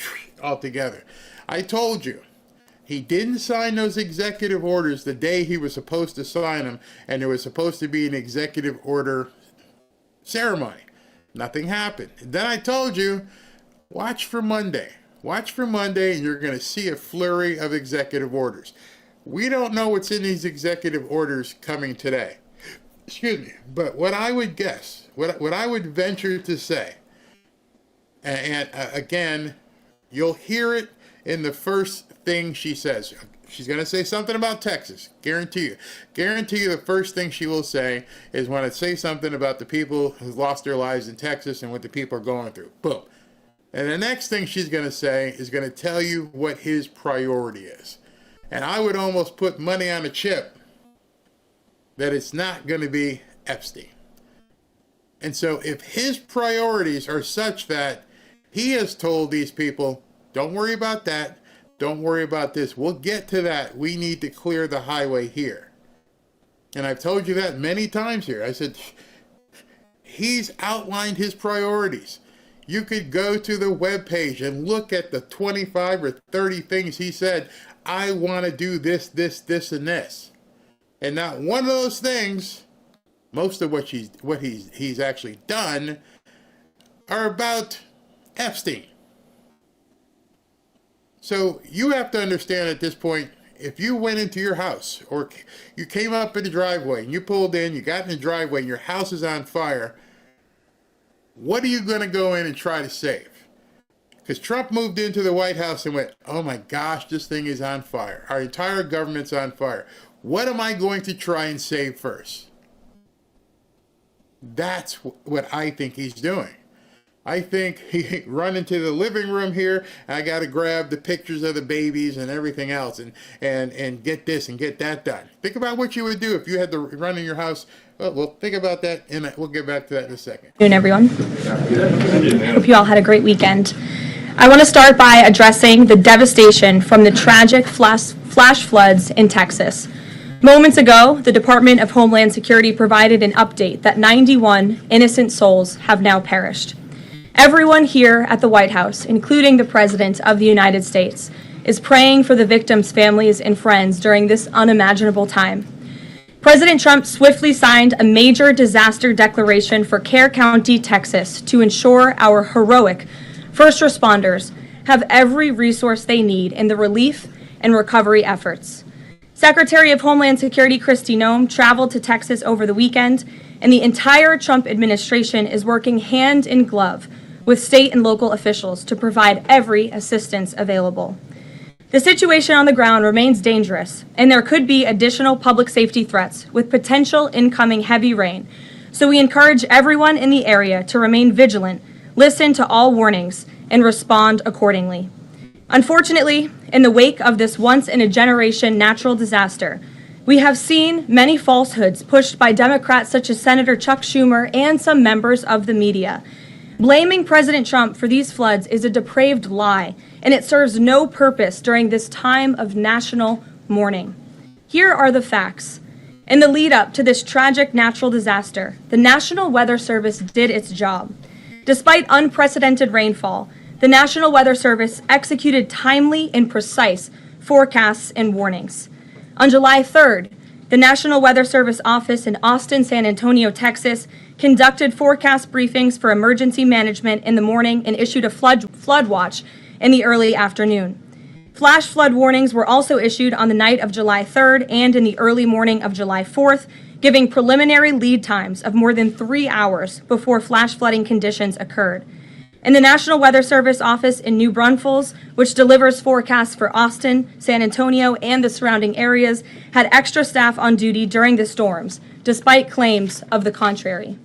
altogether. I told you. He didn't sign those executive orders the day he was supposed to sign them, and there was supposed to be an executive order ceremony. Nothing happened. And then I told you, watch for Monday. Watch for Monday, and you're going to see a flurry of executive orders. We don't know what's in these executive orders coming today. Excuse me. But what I would guess, what I would venture to say, and again, you'll hear it in the first thing she says. She's going to say something about Texas. Guarantee you. Guarantee you the first thing she will say is when it say something about the people who lost their lives in Texas and what the people are going through. Boom. And the next thing she's going to say is going to tell you what his priority is. And I would almost put money on a chip that it's not going to be Epstein. And so if his priorities are such that he has told these people, don't worry about that. Don't worry about this. We'll get to that. We need to clear the highway here. And I've told you that many times here. I said, he's outlined his priorities. You could go to the webpage and look at the 25 or 30 things he said, I want to do this, this, this, and this. And not one of those things, most of what he's actually done, are about Epstein. So you have to understand at this point, if you went into your house or you came up in the driveway and you pulled in, you got in the driveway and your house is on fire, what are you going to go in and try to save? Because Trump moved into the White House and went, oh my gosh, this thing is on fire. Our entire government's on fire. What am I going to try and save first? That's what I think he's doing. I think he run into the living room here. I got to grab the pictures of the babies and everything else and get this and get that done. Think about what you would do if you had to run in your house. Well, think about that, and we'll get back to that in a second. Good afternoon, everyone. Hope you all had a great weekend. I want to start by addressing the devastation from the tragic flash floods in Texas. Moments ago, the Department of Homeland Security provided an update that 91 innocent souls have now perished. Everyone here at the White House, including the President of the United States, is praying for the victims' families and friends during this unimaginable time. President Trump swiftly signed a major disaster declaration for Kerr County, Texas, to ensure our heroic first responders have every resource they need in the relief and recovery efforts. Secretary of Homeland Security Kristi Noem traveled to Texas over the weekend, and the entire Trump administration is working hand in glove with state and local officials to provide every assistance available. The situation on the ground remains dangerous, and there could be additional public safety threats with potential incoming heavy rain. So we encourage everyone in the area to remain vigilant, listen to all warnings, and respond accordingly. Unfortunately, in the wake of this once-in-a-generation natural disaster, we have seen many falsehoods pushed by Democrats such as Senator Chuck Schumer and some members of the media. Blaming President Trump for these floods is a depraved lie, and it serves no purpose during this time of national mourning. Here are the facts. In the lead up to this tragic natural disaster, the National Weather Service did its job. Despite unprecedented rainfall, the National Weather Service executed timely and precise forecasts and warnings. On July 3rd, the National Weather Service office in Austin, San Antonio, Texas, conducted forecast briefings for emergency management in the morning and issued a flood watch in the early afternoon. Flash flood warnings were also issued on the night of July 3rd and in the early morning of July 4th, giving preliminary lead times of more than 3 hours before flash flooding conditions occurred. And the National Weather Service office in New Braunfels, which delivers forecasts for Austin, San Antonio, and the surrounding areas, had extra staff on duty during the storms, despite claims of the contrary.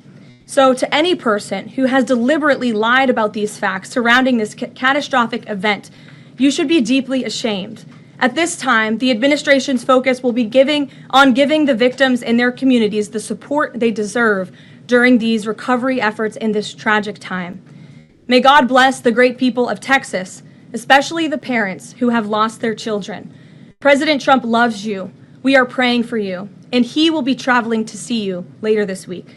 So to any person who has deliberately lied about these facts surrounding this catastrophic event, you should be deeply ashamed. At this time, the administration's focus will be giving the victims and their communities the support they deserve during these recovery efforts in this tragic time. May God bless the great people of Texas, especially the parents who have lost their children. President Trump loves you. We are praying for you, and he will be traveling to see you later this week.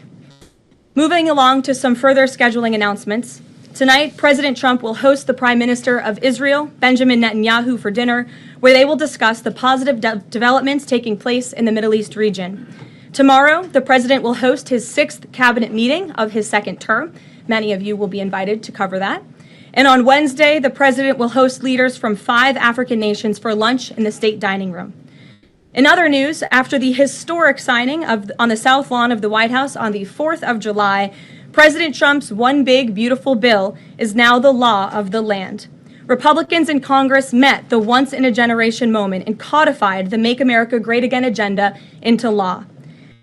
Moving along to some further scheduling announcements. Tonight, President Trump will host the Prime Minister of Israel, Benjamin Netanyahu, for dinner, where they will discuss the positive developments taking place in the Middle East region. Tomorrow, the President will host his 6th cabinet meeting of his 2nd term. Many of you will be invited to cover that. And on Wednesday, the President will host leaders from 5 African nations for lunch in the state dining room. In other news, after the historic signing on the South Lawn of the White House on the 4th of July, President Trump's One Big Beautiful Bill is now the law of the land. Republicans in Congress met the once-in-a-generation moment and codified the Make America Great Again agenda into law.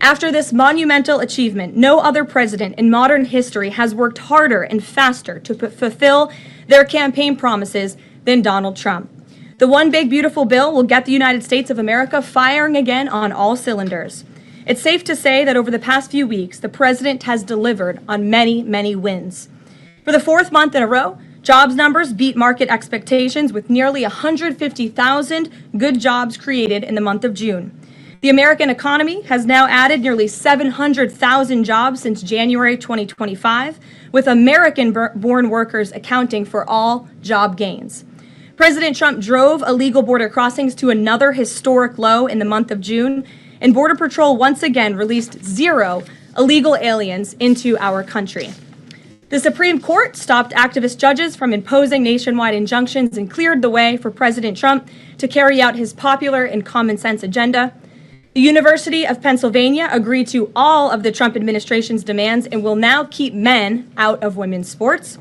After this monumental achievement, no other president in modern history has worked harder and faster to fulfill their campaign promises than Donald Trump. The One Big Beautiful Bill will get the United States of America firing again on all cylinders. It's safe to say that over the past few weeks, the president has delivered on many, many wins. For the 4th month in a row, jobs numbers beat market expectations with nearly 150,000 good jobs created in the month of June. The American economy has now added nearly 700,000 jobs since January 2025, with American-born workers accounting for all job gains. President Trump drove illegal border crossings to another historic low in the month of June, and Border Patrol once again released 0 illegal aliens into our country. The Supreme Court stopped activist judges from imposing nationwide injunctions and cleared the way for President Trump to carry out his popular and common sense agenda. The University of Pennsylvania agreed to all of the Trump administration's demands and will now keep men out of women's sports.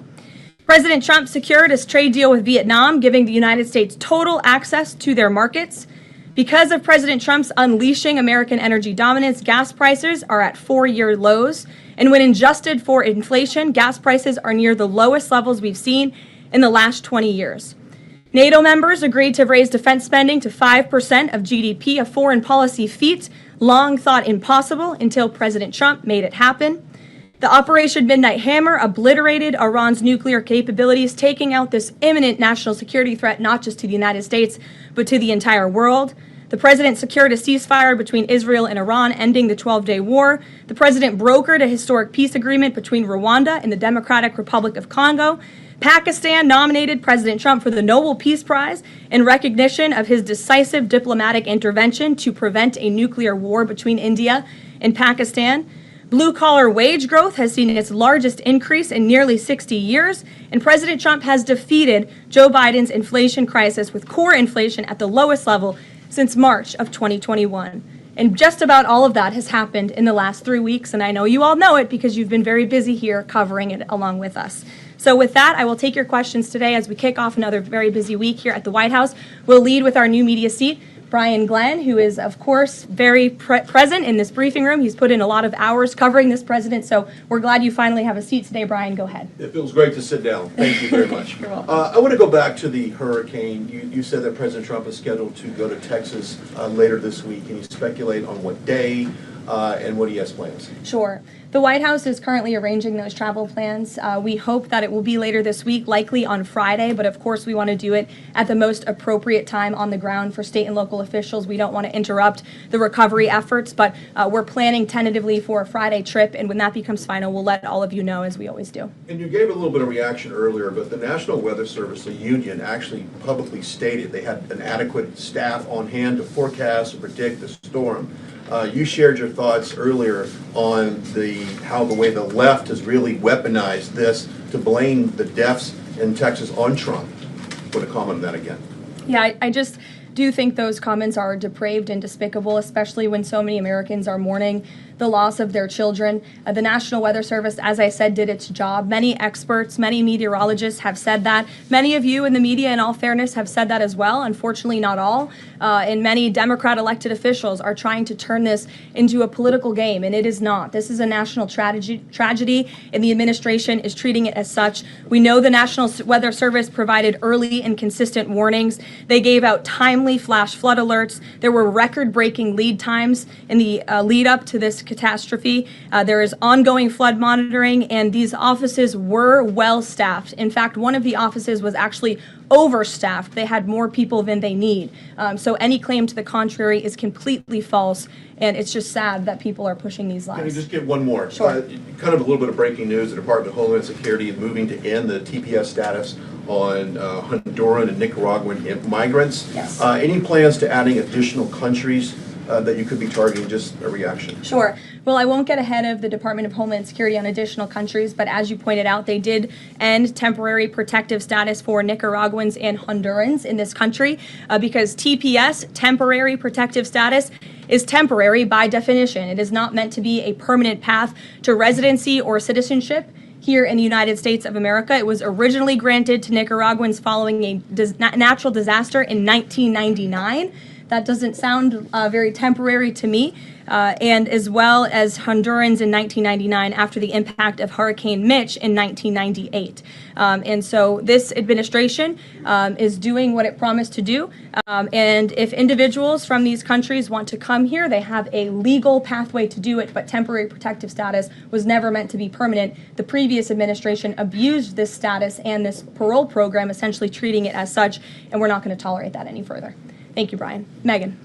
President Trump secured his trade deal with Vietnam, giving the United States total access to their markets. Because of President Trump's unleashing American energy dominance, gas prices are at 4-year lows. And when adjusted for inflation, gas prices are near the lowest levels we've seen in the last 20 years. NATO members agreed to raise defense spending to 5% of GDP, a foreign policy feat long thought impossible until President Trump made it happen. The Operation Midnight Hammer obliterated Iran's nuclear capabilities, taking out this imminent national security threat not just to the United States, but to the entire world. The president secured a ceasefire between Israel and Iran, ending the 12-day war. The president brokered a historic peace agreement between Rwanda and the Democratic Republic of Congo. Pakistan nominated President Trump for the Nobel Peace Prize in recognition of his decisive diplomatic intervention to prevent a nuclear war between India and Pakistan. Blue-collar wage growth has seen its largest increase in nearly 60 years, and President Trump has defeated Joe Biden's inflation crisis with core inflation at the lowest level since March of 2021. And just about all of that has happened in the last 3 weeks, and I know you all know it because you've been very busy here covering it along with us. So with that, I will take your questions today as we kick off another very busy week here at the White House. We'll lead with our new media seat, Brian Glenn, who is, of course, very present in this briefing room. He's put in a lot of hours covering this president, so we're glad you finally have a seat today. Brian, go ahead. It feels great to sit down. Thank you very much. You're welcome. I want to go back to the hurricane. You said that President Trump is scheduled to go to Texas later this week. Can you speculate on what day and what he has plans? Sure. The White House is currently arranging those travel plans. We hope that it will be later this week, likely on Friday, but of course we want to do it at the most appropriate time on the ground for state and local officials. We don't want to interrupt the recovery efforts, but we're planning tentatively for a Friday trip, and when that becomes final, we'll let all of you know, as we always do. And you gave a little bit of reaction earlier, but the National Weather Service, the union, actually publicly stated they had an adequate staff on hand to forecast and predict the storm. You shared your thoughts earlier on how the way the left has really weaponized this to blame the deaths in Texas on Trump. Want to comment on that again? Yeah, I just do think those comments are depraved and despicable, especially when so many Americans are mourning the loss of their children. The National Weather Service, as I said, did its job. Many experts, many meteorologists have said that. Many of you in the media, in all fairness, have said that as well. Unfortunately, not all. And many Democrat elected officials are trying to turn this into a political game, and it is not. This is a national tragedy, and the administration is treating it as such. We know the National Weather Service provided early and consistent warnings. They gave out timely flash flood alerts. There were record-breaking lead times in the lead up to this catastrophe. There is ongoing flood monitoring, and these offices were well staffed. In fact, one of the offices was actually overstaffed. They had more people than they need. So any claim to the contrary is completely false, and it's just sad that people are pushing these lies. Can I just get one more? Sure. Kind of a little bit of breaking news. The Department of Homeland Security is moving to end the TPS status on Honduran and Nicaraguan migrants. Yes. Any plans to adding additional countries that you could be targeting? Just a reaction. Sure. Well, I won't get ahead of the Department of Homeland Security on additional countries, but as you pointed out, they did end temporary protective status for Nicaraguans and Hondurans in this country because TPS, temporary protective status, is temporary by definition. It is not meant to be a permanent path to residency or citizenship here in the United States of America. It was originally granted to Nicaraguans following a natural disaster in 1999. That doesn't sound very temporary to me. And as well as Hondurans in 1999 after the impact of Hurricane Mitch in 1998. And so this administration is doing what it promised to do. And if individuals from these countries want to come here, they have a legal pathway to do it, but temporary protective status was never meant to be permanent. The previous administration abused this status and this parole program, essentially treating it as such, and we're not going to tolerate that any further. Thank you, Brian. Megan.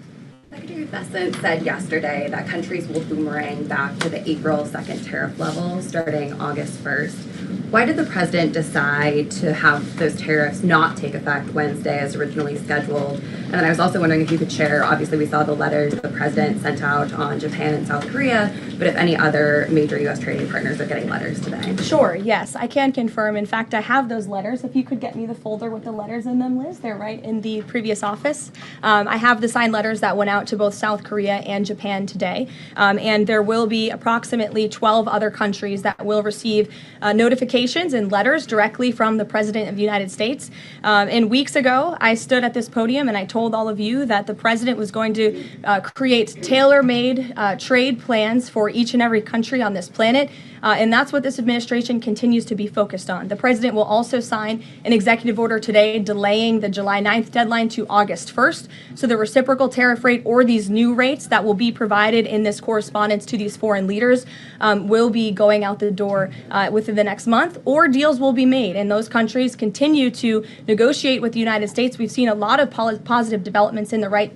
Secretary Bessent said yesterday that countries will boomerang back to the April 2nd tariff level starting August 1st. Why did the president decide to have those tariffs not take effect Wednesday as originally scheduled? And then I was also wondering if you could share, obviously we saw the letters the president sent out on Japan and South Korea, but if any other major U.S. trading partners are getting letters today. Sure, yes, I can confirm. In fact, I have those letters. If you could get me the folder with the letters in them, Liz, they're right in the previous office. I have the signed letters that went out to both South Korea and Japan today, and there will be approximately 12 other countries that will receive notifications and letters directly from the President of the United States. And weeks ago, I stood at this podium and I told all of you that the President was going to create tailor-made trade plans for each and every country on this planet. And that's what this administration continues to be focused on. The president will also sign an executive order today delaying the July 9th deadline to August 1st. So the reciprocal tariff rate or these new rates that will be provided in this correspondence to these foreign leaders will be going out the door within the next month, or deals will be made. And those countries continue to negotiate with the United States. We've seen a lot of positive developments in the right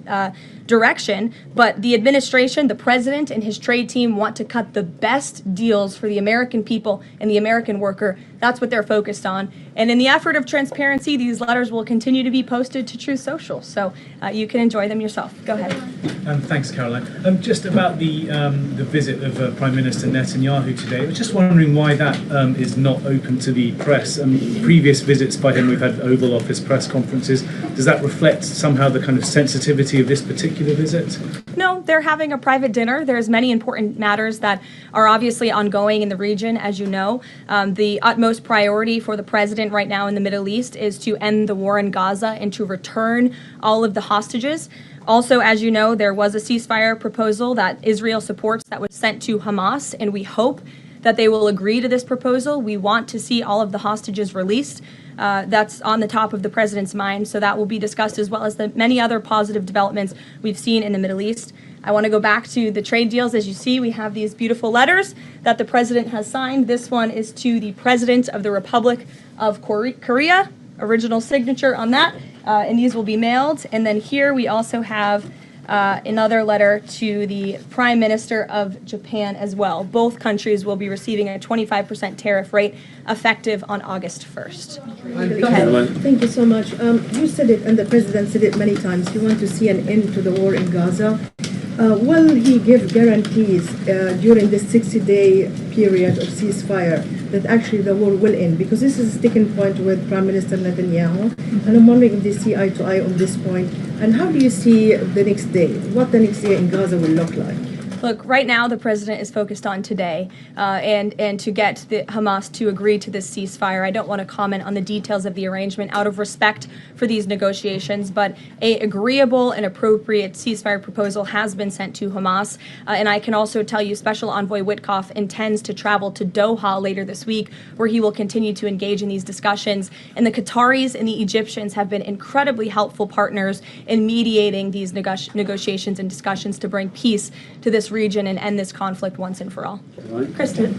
direction, but the administration, the president, and his trade team want to cut the best deals for the American people and the American worker. That's what they're focused on. And in the effort of transparency, these letters will continue to be posted to Truth Social, so you can enjoy them yourself. Go ahead. Thanks, Caroline. Just about the visit of Prime Minister Netanyahu today, I was just wondering why that is not open to the press. Previous visits by him, we've had Oval Office press conferences. Does that reflect somehow the kind of sensitivity of this particular visit? No, they're having a private dinner. There's many important matters that are obviously ongoing in the region, as you know. The utmost priority for the president right now in the Middle East is to end the war in Gaza and to return all of the hostages. Also, as you know, there was a ceasefire proposal that Israel supports that was sent to Hamas, and we hope that they will agree to this proposal. We want to see all of the hostages released. That's on the top of the president's mind, so that will be discussed, as well as the many other positive developments we've seen in the Middle East. I want to go back to the trade deals. As you see, we have these beautiful letters that the president has signed. This one is to the President of the Republic of Korea, original signature on that, and these will be mailed. And then here we also have another letter to the Prime Minister of Japan as well. Both countries will be receiving a 25% tariff rate effective on August 1st. Go ahead. Thank you so much. You said it, and the President said it many times, you want to see an end to the war in Gaza. Will he give guarantees during this 60-day period of ceasefire that actually the war will end? Because this is a sticking point with Prime Minister Netanyahu, and I'm wondering if they see eye to eye on this point. And how do you see the next day? What the next day in Gaza will look like? Look, right now the president is focused on today and to get the Hamas to agree to this ceasefire. I don't want to comment on the details of the arrangement out of respect for these negotiations, but a agreeable and appropriate ceasefire proposal has been sent to Hamas. And I can also tell you Special Envoy Witkoff intends to travel to Doha later this week, where he will continue to engage in these discussions. And the Qataris and the Egyptians have been incredibly helpful partners in mediating these negotiations and discussions to bring peace to this region and end this conflict once and for all. Kristen.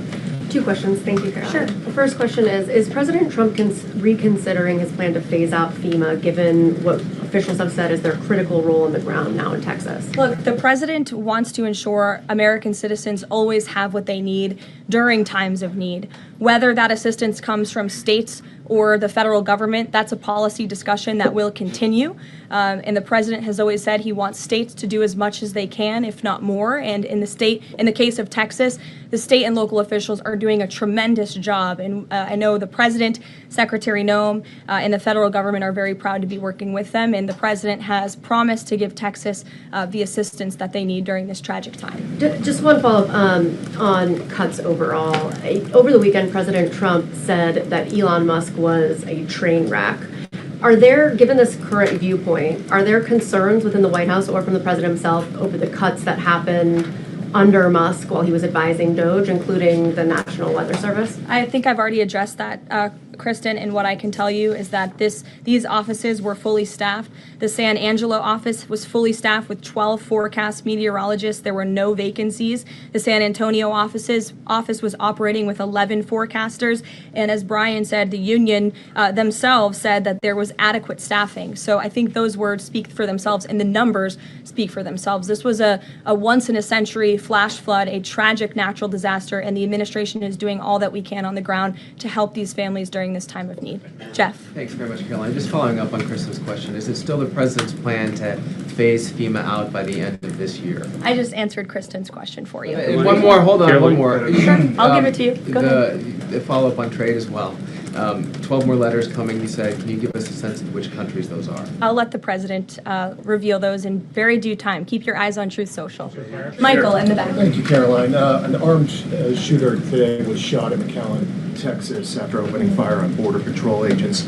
Two questions. Thank you, Caroline. Sure. The first question is President Trump reconsidering his plan to phase out FEMA, given what officials have said is their critical role on the ground now in Texas? Look, the president wants to ensure American citizens always have what they need during times of need. Whether that assistance comes from states or the federal government, that's a policy discussion that will continue. And the president has always said he wants states to do as much as they can, if not more. And in the case of Texas, the state and local officials are doing a tremendous job. And I know the president, Secretary Noem, and the federal government are very proud to be working with them. And the president has promised to give Texas the assistance that they need during this tragic time. Just one follow-up on cuts overall. Over the weekend, President Trump said that Elon Musk was a train wreck. Are there, given this current viewpoint, are there concerns within the White House or from the president himself over the cuts that happened under Musk while he was advising DOGE, including the National Weather Service? I think I've already addressed that, Kristen, and what I can tell you is that these offices were fully staffed. The San Angelo office was fully staffed with 12 forecast meteorologists. There were no vacancies. The San Antonio office was operating with 11 forecasters, and as Brian said, the union themselves said that there was adequate staffing. So I think those words speak for themselves, and the numbers speak for themselves. This was a once-in-a-century flash flood, a tragic natural disaster, and the administration is doing all that we can on the ground to help these families during during this time of need. Jeff. Thanks very much, Caroline. Just following up on Kristen's question, is it still the president's plan to phase FEMA out by the end of this year? I just answered Kristen's question for you. One more, hold on, one more. Sure, I'll give it to you. Go ahead. The follow-up on trade as well. 12 more letters coming, you said. Can you give us a sense of which countries those are? I'll let the president reveal those in very due time. Keep your eyes on Truth Social. Michael, in the back. Thank you, Caroline. An armed shooter today was shot in McAllen, Texas, after opening fire on Border Patrol agents.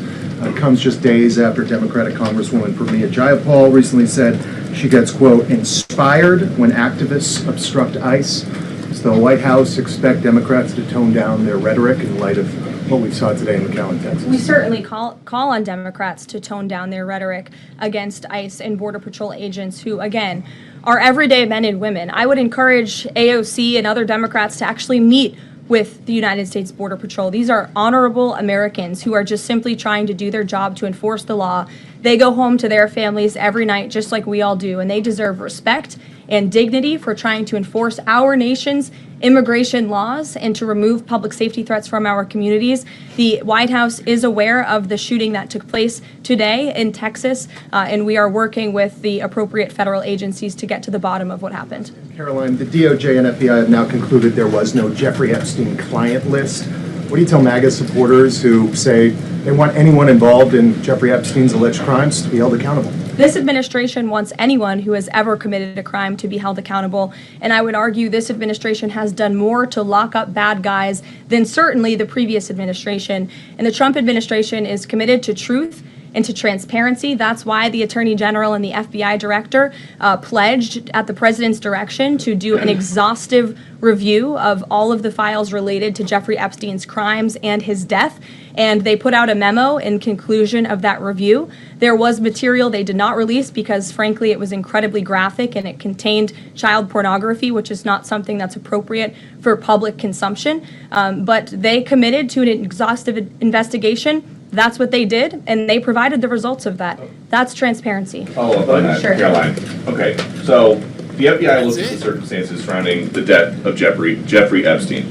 Comes just days after Democratic Congresswoman Pramila Jayapal recently said she gets, quote, inspired when activists obstruct ICE. Does the White House expect Democrats to tone down their rhetoric in light of what we saw today in McAllen, Texas? We certainly call on Democrats to tone down their rhetoric against ICE and Border Patrol agents who, again, are everyday men and women. I would encourage AOC and other Democrats to actually meet with the United States Border Patrol. These are honorable Americans who are just simply trying to do their job to enforce the law. They go home to their families every night just like we all do, and they deserve respect and dignity for trying to enforce our nation's immigration laws and to remove public safety threats from our communities. The White House is aware of the shooting that took place today in Texas, and we are working with the appropriate federal agencies to get to the bottom of what happened. Caroline, the DOJ and FBI have now concluded there was no Jeffrey Epstein client list. What do you tell MAGA supporters who say they want anyone involved in Jeffrey Epstein's alleged crimes to be held accountable? This administration wants anyone who has ever committed a crime to be held accountable, and I would argue this administration has done more to lock up bad guys than certainly the previous administration. And the Trump administration is committed to truth and to transparency. That's why the Attorney General and the FBI Director pledged at the President's direction to do an exhaustive review of all of the files related to Jeffrey Epstein's crimes and his death. And they put out a memo in conclusion of that review. There was material they did not release because, frankly, it was incredibly graphic and it contained child pornography, which is not something that's appropriate for public consumption. But they committed to an exhaustive investigation. That's what they did, and they provided the results of that. That's transparency. Follow up on that, Sure. Caroline. Okay, so the FBI looked at the circumstances surrounding the death of Jeffrey Epstein.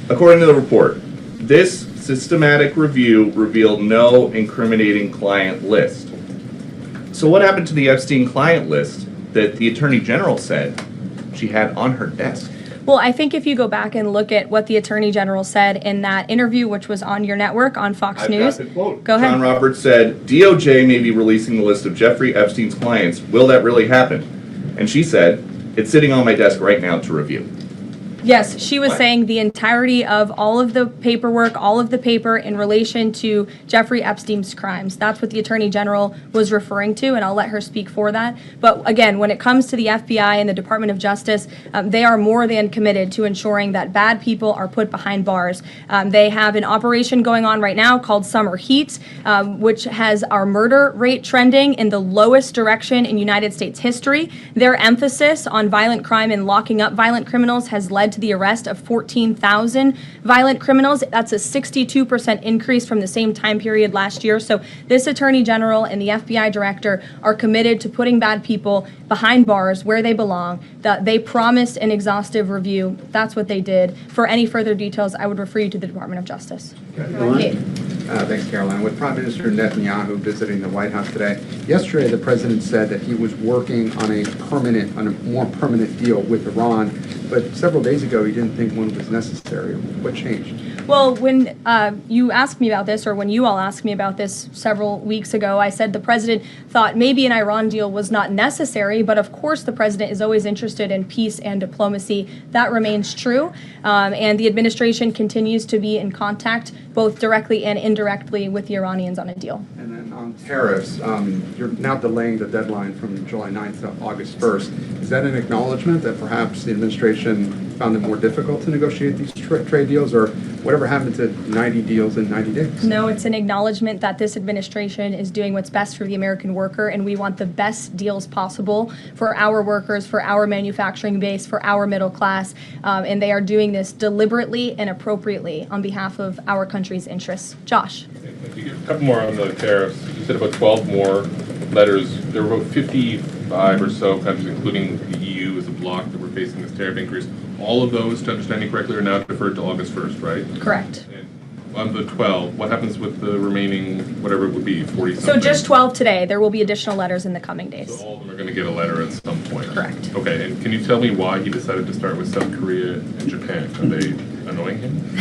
According to the report, this systematic review revealed no incriminating client list. So what happened to the Epstein client list that the Attorney General said she had on her desk? Well, I think if you go back and look at what the Attorney General said in that interview, which was on your network on Fox News. Got the quote. Go ahead. John Roberts said, DOJ may be releasing the list of Jeffrey Epstein's clients. Will that really happen? And she said, it's sitting on my desk right now to review. Yes, she was saying the entirety of all of the paperwork, all of the paper in relation to Jeffrey Epstein's crimes. That's what the Attorney General was referring to, and I'll let her speak for that. But again, when it comes to the FBI and the Department of Justice, they are more than committed to ensuring that bad people are put behind bars. They have an operation going on right now called Summer Heat, which has our murder rate trending in the lowest direction in United States history. Their emphasis on violent crime and locking up violent criminals has led to the arrest of 14,000 violent criminals. That's a 62% increase from the same time period last year. So this Attorney General and the FBI Director are committed to putting bad people behind bars where they belong. They promised an exhaustive review. That's what they did. For any further details, I would refer you to the Department of Justice. Thanks, Caroline. With Prime Minister Netanyahu visiting the White House today, yesterday the president said that he was working on a more permanent deal with Iran, but several days ago he didn't think one was necessary. What changed? Well, when you asked me about this, or when you all asked me about this several weeks ago, I said the president thought maybe an Iran deal was not necessary, but of course the president is always interested in peace and diplomacy. That remains true, and the administration continues to be in contact, both directly and indirectly, with the Iranians on a deal. And then on tariffs, you're now delaying the deadline from July 9th to August 1st. Is that an acknowledgement that perhaps the administration found it more difficult to negotiate these trade deals, or whatever happened to 90 deals in 90 days? No, it's an acknowledgement that this administration is doing what's best for the American worker, and we want the best deals possible for our workers, for our manufacturing base, for our middle class, and they are doing this deliberately and appropriately on behalf of our country's interests. Josh. A couple more on the tariffs. You said about 12 more letters. There were about 55 or so countries, including the EU as a bloc, that were facing this tariff increase. All of those, to understand you correctly, are now deferred to August 1st, right? Correct. on the 12, what happens with the remaining, whatever it would be, 40 something? So just 12 today. There will be additional letters in the coming days. So all of them are going to get a letter at some point? Correct. Okay, and can you tell me why he decided to start with South Korea and Japan? Are they annoying him?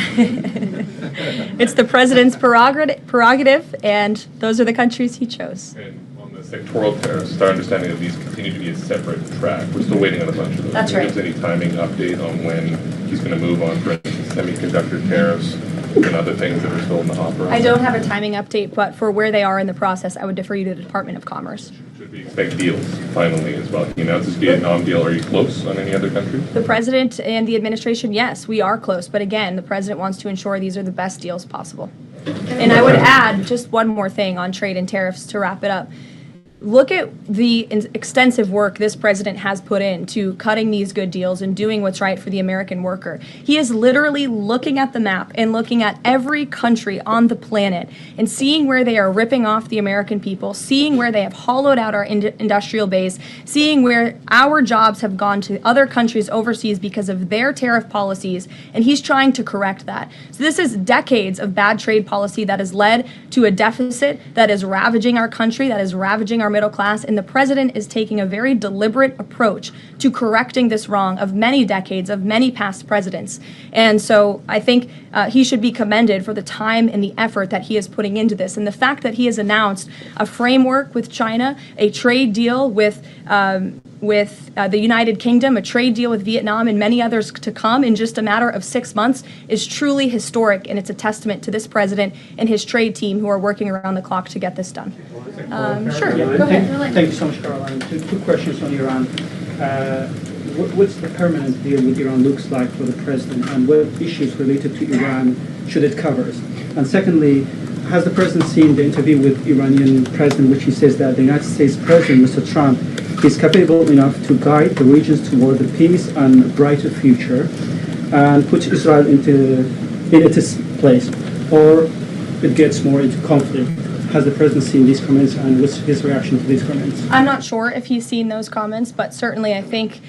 It's the president's prerogative, and those are the countries he chose. And on the sectoral tariffs, it's our understanding that these continue to be a separate track. We're still waiting on a bunch of those. That's Can you right. give us any timing update on when he's going to move on, for instance, semiconductor tariffs and other things that are still in the hopper? I don't have a timing update, but for where they are in the process, I would defer you to the Department of Commerce. Should we expect deals finally as well? He announced his Vietnam deal. Are you close on any other countries? The president and the administration, yes, we are close. But again, the president wants to ensure these are the best deals possible. And I would add just one more thing on trade and tariffs to wrap it up. Look at the extensive work this president has put into cutting these good deals and doing what's right for the American worker. He is literally looking at the map and looking at every country on the planet and seeing where they are ripping off the American people, seeing where they have hollowed out our industrial base, seeing where our jobs have gone to other countries overseas because of their tariff policies, and he's trying to correct that. So this is decades of bad trade policy that has led to a deficit that is ravaging our country, that is ravaging our middle class, and the president is taking a very deliberate approach to correcting this wrong of many decades, of many past presidents. And so I think he should be commended for the time and the effort that he is putting into this. And the fact that he has announced a framework with China, a trade deal with the United Kingdom, a trade deal with Vietnam, and many others to come in just a matter of 6 months is truly historic, and it's a testament to this president and his trade team who are working around the clock to get this done. Sure, go ahead. Thank you so much, Caroline. Two questions on Iran. What's the permanent deal with Iran looks like for the president, and what issues related to Iran should it cover? And secondly, has the president seen the interview with Iranian president, which he says that the United States president, Mr. Trump, is capable enough to guide the regions toward a peace and a brighter future, and put Israel in its place, or it gets more into conflict? Has the president seen these comments, and what's his reaction to these comments? I'm not sure if he's seen those comments, but certainly I think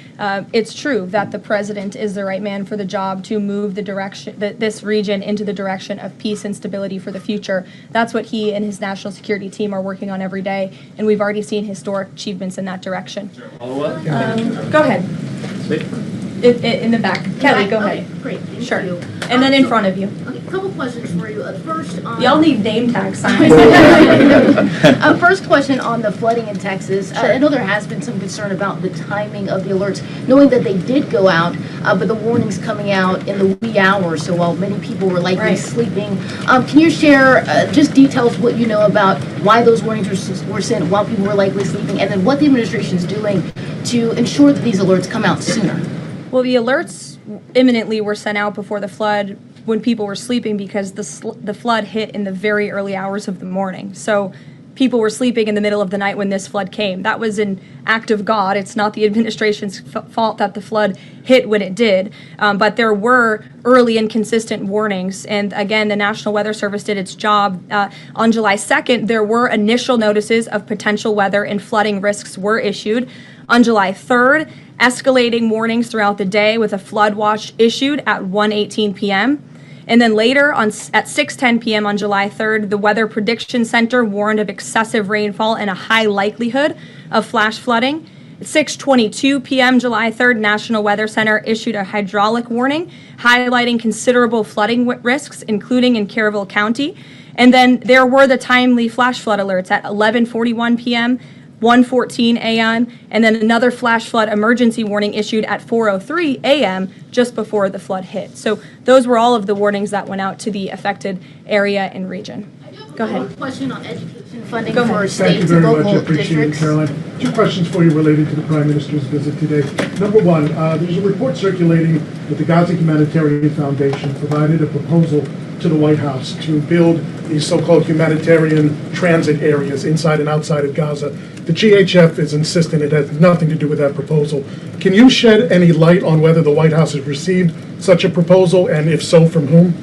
it's true that the president is the right man for the job to move the direction, this region into the direction of peace and stability for the future. That's what he and his national security team are working on every day, and we've already seen historic achievements in that direction. Follow-up? Go ahead. In the back. Kelly, go ahead. Great, thank Sure. you. And then in front of you. Okay, a couple questions for you. First, on Y'all need name tag signs. First question on the flooding in Texas. I know there has been some concern about the timing of the alerts, knowing that they did go out, but the warnings coming out in the wee hours, so while many people were likely sleeping. Can you share just details what you know about why those warnings were sent while people were likely sleeping, and then what the administration is doing to ensure that these alerts come out sooner? Well, the alerts imminently were sent out before the flood when people were sleeping because the flood hit in the very early hours of the morning. So people were sleeping in the middle of the night when this flood came. That was an act of God. It's not the administration's fault that the flood hit when it did. But there were early and consistent warnings. And again, the National Weather Service did its job. On July 2nd, there were initial notices of potential weather and flooding risks were issued. On July 3rd, escalating warnings throughout the day with a flood watch issued at 1:18 p.m. And then later at 6:10 p.m. on July 3rd, the Weather Prediction Center warned of excessive rainfall and a high likelihood of flash flooding. At 6:22 p.m. July 3rd, National Weather Center issued a hydraulic warning highlighting considerable flooding risks, including in Caryville County. And then there were the timely flash flood alerts at 11:41 p.m., 1:14 a.m., and then another flash flood emergency warning issued at 4:03 a.m. just before the flood hit. So those were all of the warnings that went out to the affected area and region. Go ahead. Question on education funding Go for ahead. states and local Appreciate it, districts. Caroline. Two questions for you related to the Prime Minister's visit today. Number one, there's a report circulating that the Gaza Humanitarian Foundation provided a proposal to the White House to build these so-called humanitarian transit areas inside and outside of Gaza. The GHF is insistent it has nothing to do with that proposal. Can you shed any light on whether the White House has received such a proposal, and if so, from whom?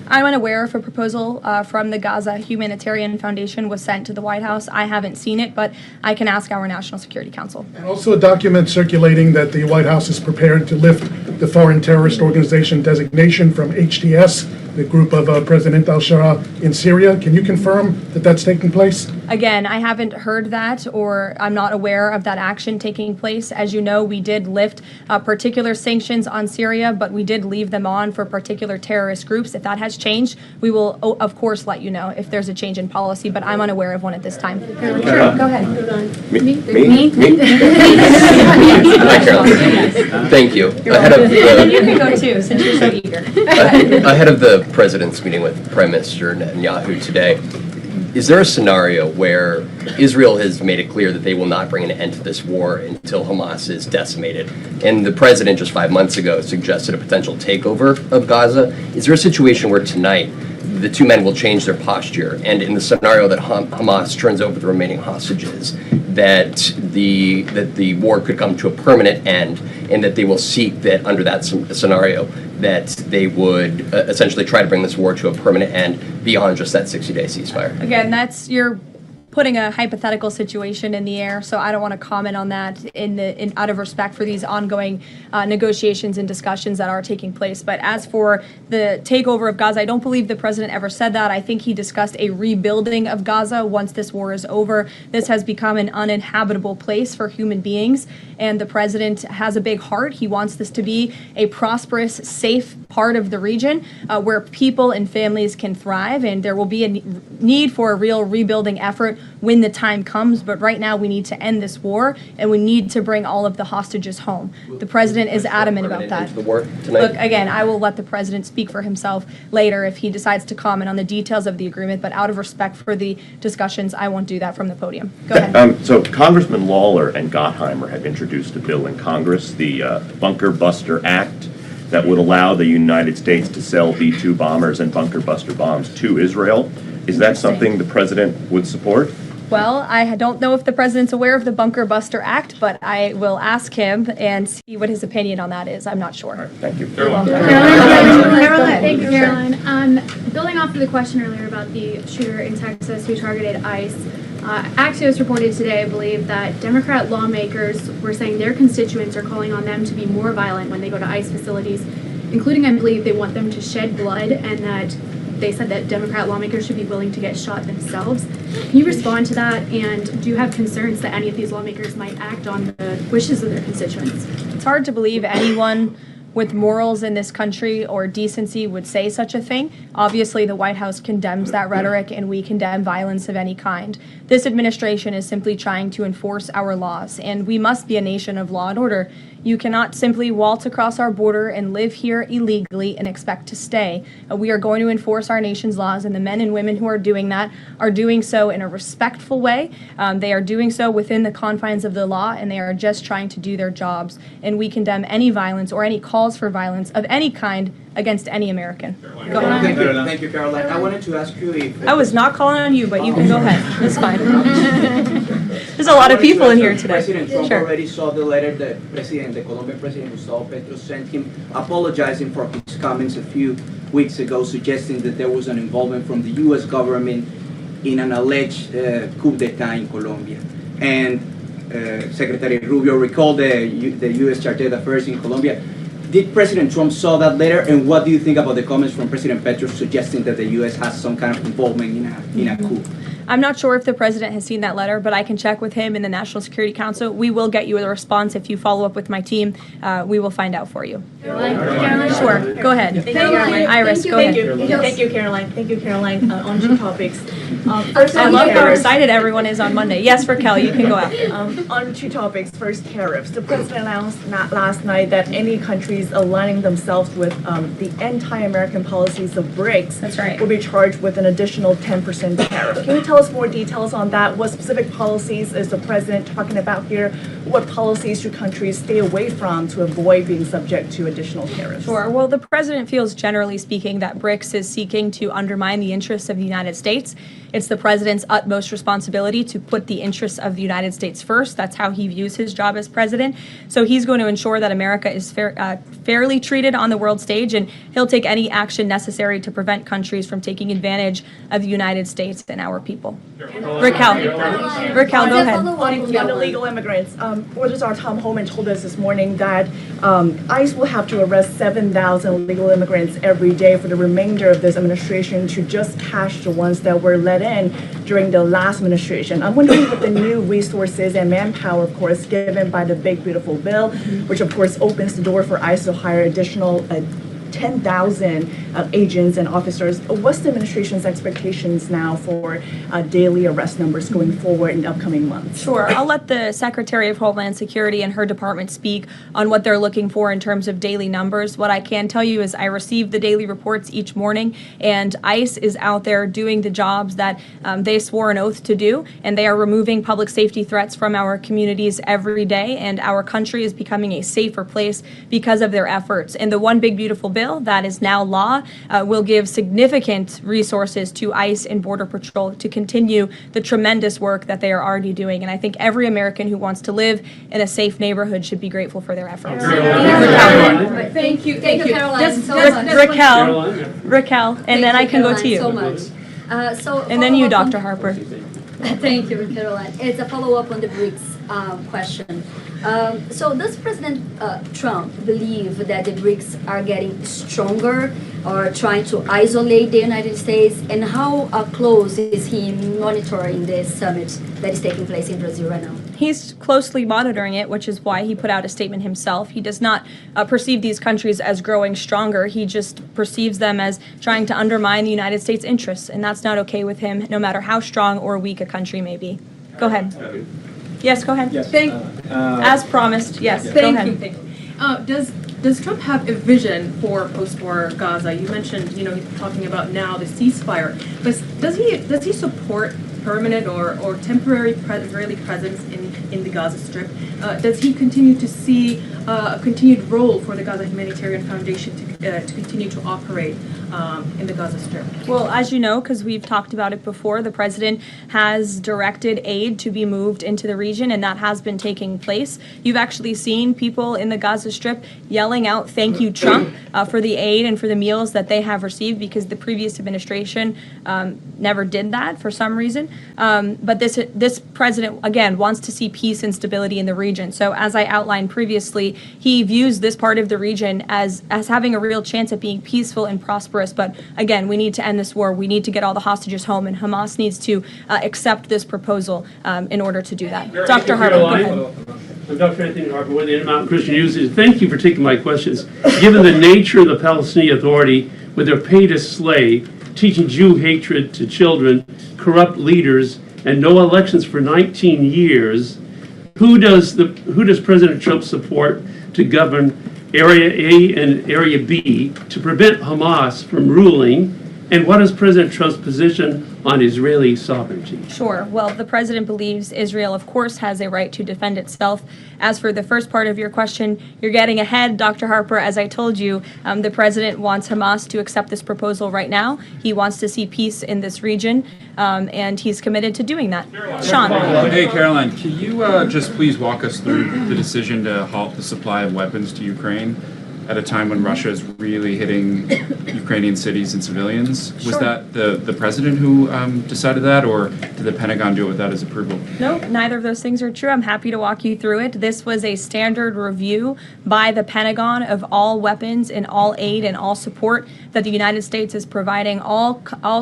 I'm unaware if a proposal from the Gaza Humanitarian Foundation was sent to the White House. I haven't seen it, but I can ask our National Security Council. And also a document circulating that the White House is prepared to lift the Foreign Terrorist Organization designation from HTS the group of President al-Shara in Syria. Can you confirm that that's taking place? Again, I haven't heard that, or I'm not aware of that action taking place. As you know, we did lift particular sanctions on Syria, but we did leave them on for particular terrorist groups. If that has changed, we will, of course, let you know if there's a change in policy, but I'm unaware of one at this time. Sure, go ahead. Me? Hi, Caroline. Thank you. You can go too, since you're so eager. Ahead of the president's meeting with Prime Minister Netanyahu today, is there a scenario where Israel has made it clear that they will not bring an end to this war until Hamas is decimated? And the president just 5 months ago suggested a potential takeover of Gaza. Is there a situation where tonight the two men will change their posture, and in the scenario that Hamas turns over the remaining hostages, that the war could come to a permanent end, and that they will seek that under that scenario that they would essentially try to bring this war to a permanent end beyond just that 60-day ceasefire? Again, you're putting a hypothetical situation in the air, so I don't want to comment on that out of respect for these ongoing negotiations and discussions that are taking place. But as for the takeover of Gaza, I don't believe the president ever said that. I think he discussed a rebuilding of Gaza once this war is over. This has become an uninhabitable place for human beings, and the president has a big heart. He wants this to be a prosperous, safe part of the region where people and families can thrive, and there will be a need for a real rebuilding effort when the time comes. But right now we need to end this war, and we need to bring all of the hostages home. The president is adamant about that. Look, again, I will let the president speak for himself later if he decides to comment on the details of the agreement, but out of respect for the discussions, I won't do that from the podium. Go ahead. So Congressman Lawler and Gottheimer have introduced a bill in Congress, the Bunker Buster Act, that would allow the United States to sell B-2 bombers and bunker buster bombs to Israel. Is that something the president would support? Well, I don't know if the president's aware of the Bunker Buster Act, but I will ask him and see what his opinion on that is. I'm not sure. Thank you. Caroline. Thank you, Caroline. Building off of the question earlier about the shooter in Texas who targeted ICE, Axios reported today, I believe, that Democrat lawmakers were saying their constituents are calling on them to be more violent when they go to ICE facilities, including, I believe, they want them to shed blood, and that they said that Democrat lawmakers should be willing to get shot themselves. Can you respond to that, and do you have concerns that any of these lawmakers might act on the wishes of their constituents? It's hard to believe anyone with morals in this country or decency would say such a thing. Obviously, the White House condemns that rhetoric, and we condemn violence of any kind. This administration is simply trying to enforce our laws, and we must be a nation of law and order. You cannot simply waltz across our border and live here illegally and expect to stay. We are going to enforce our nation's laws, and the men and women who are doing that are doing so in a respectful way. They are doing so within the confines of the law, and they are just trying to do their jobs. And we condemn any violence or any calls for violence of any kind against any American. Go ahead. Thank you, Caroline. I wanted to ask you if... I was not calling on you, but you can go ahead. That's fine. There's a lot of people in here today. President Trump Sure. already saw the letter that the Colombian President Gustavo Petro sent him, apologizing for his comments a few weeks ago, suggesting that there was an involvement from the U.S. government in an alleged coup d'etat in Colombia. And Secretary Rubio recalled the U.S. Charter d'Affaires in Colombia. Did President Trump saw that letter, and what do you think about the comments from President Petro suggesting that the U.S. has some kind of involvement in a coup? I'm not sure if the president has seen that letter, but I can check with him in the National Security Council. We will get you a response if you follow up with my team. We will find out for you. Caroline? Sure. Go ahead. Thank you, Caroline. Iris, go ahead. Thank you, Caroline. Thank you, Caroline. On two topics. I love how excited everyone is on Monday. Yes, Raquel, you can go after. On two topics. First, tariffs. The president announced last night that any countries aligning themselves with the anti-American policies of BRICS That's right. will be charged with an additional 10% tariff. Can you tell us more details on that? What specific policies is the president talking about here? What policies should countries stay away from to avoid being subject to additional tariffs? Sure. Well, the president feels, generally speaking, that BRICS is seeking to undermine the interests of the United States. It's the president's utmost responsibility to put the interests of the United States first. That's how he views his job as president. So he's going to ensure that America is fairly treated on the world stage, and he'll take any action necessary to prevent countries from taking advantage of the United States and our people. Raquel, go ahead. On the illegal immigrants, Registrar Tom Homan told us this morning that ICE will have to arrest 7,000 illegal immigrants every day for the remainder of this administration to just catch the ones that were let in during the last administration. I'm wondering what the new resources and manpower, of course, given by the big, beautiful bill, which of course opens the door for ICE to hire additional 10,000 agents and officers. What's the administration's expectations now for daily arrest numbers going forward in the upcoming months? Sure. I'll let the Secretary of Homeland Security and her department speak on what they're looking for in terms of daily numbers. What I can tell you is I receive the daily reports each morning, and ICE is out there doing the jobs that they swore an oath to do, and they are removing public safety threats from our communities every day, and our country is becoming a safer place because of their efforts. And the One Big Beautiful Bill that is now law will give significant resources to ICE and Border Patrol to continue the tremendous work that they are already doing. And I think every American who wants to live in a safe neighborhood should be grateful for their efforts. Thank you, Karoline, so much. Raquel, and then I can go to you. So much. And then you, Dr. Harper. Thank you, Karoline. It's a follow-up on the BRICS question. So does President Trump believe that the BRICS are getting stronger or trying to isolate the United States? And how close is he monitoring this summit that is taking place in Brazil right now? He's closely monitoring it, which is why he put out a statement himself. He does not perceive these countries as growing stronger. He just perceives them as trying to undermine the United States' interests, and that's not okay with him, no matter how strong or weak a country may be. Go ahead. Yes, go ahead. Yes. As promised, yes, go ahead. Thank you. Does Trump have a vision for post-war Gaza? You mentioned, he's talking about now the ceasefire, but does he support permanent or temporary Israeli presence in the Gaza Strip? Does he continue to see a continued role for the Gaza Humanitarian Foundation to continue to operate in the Gaza Strip? Well, as you know, because we've talked about it before, the president has directed aid to be moved into the region, and that has been taking place. You've actually seen people in the Gaza Strip yelling out, "Thank you, Trump," for the aid and for the meals that they have received, because the previous administration never did that for some reason. But this president, again, wants to see peace and stability in the region. So as I outlined previously, he views this part of the region as having a real chance at being peaceful and prosperous. But again, we need to end this war. We need to get all the hostages home, and Hamas needs to accept this proposal in order to do that. Dr. Harper, go ahead. I'm Dr. Anthony Harper with the Intermountain Christian Youth. Thank you for taking my questions. Given the nature of the Palestinian Authority, with their pay to slay, teaching Jew hatred to children, corrupt leaders, and no elections for 19 years, who does President Trump support to govern Area A and Area B to prevent Hamas from ruling? And what is President Trump's position on Israeli sovereignty? Sure. Well, the president believes Israel, of course, has a right to defend itself. As for the first part of your question, you're getting ahead, Dr. Harper. As I told you, the president wants Hamas to accept this proposal right now. He wants to see peace in this region, and he's committed to doing that. Sean. Hey, Caroline, can you just please walk us through the decision to halt the supply of weapons to Ukraine at a time when Russia is really hitting Ukrainian cities and civilians? Was that the president who decided that, or did the Pentagon do it without his approval? No, neither of those things are true. I'm happy to walk you through it. This was a standard review by the Pentagon of all weapons and all aid and all support that the United States is providing all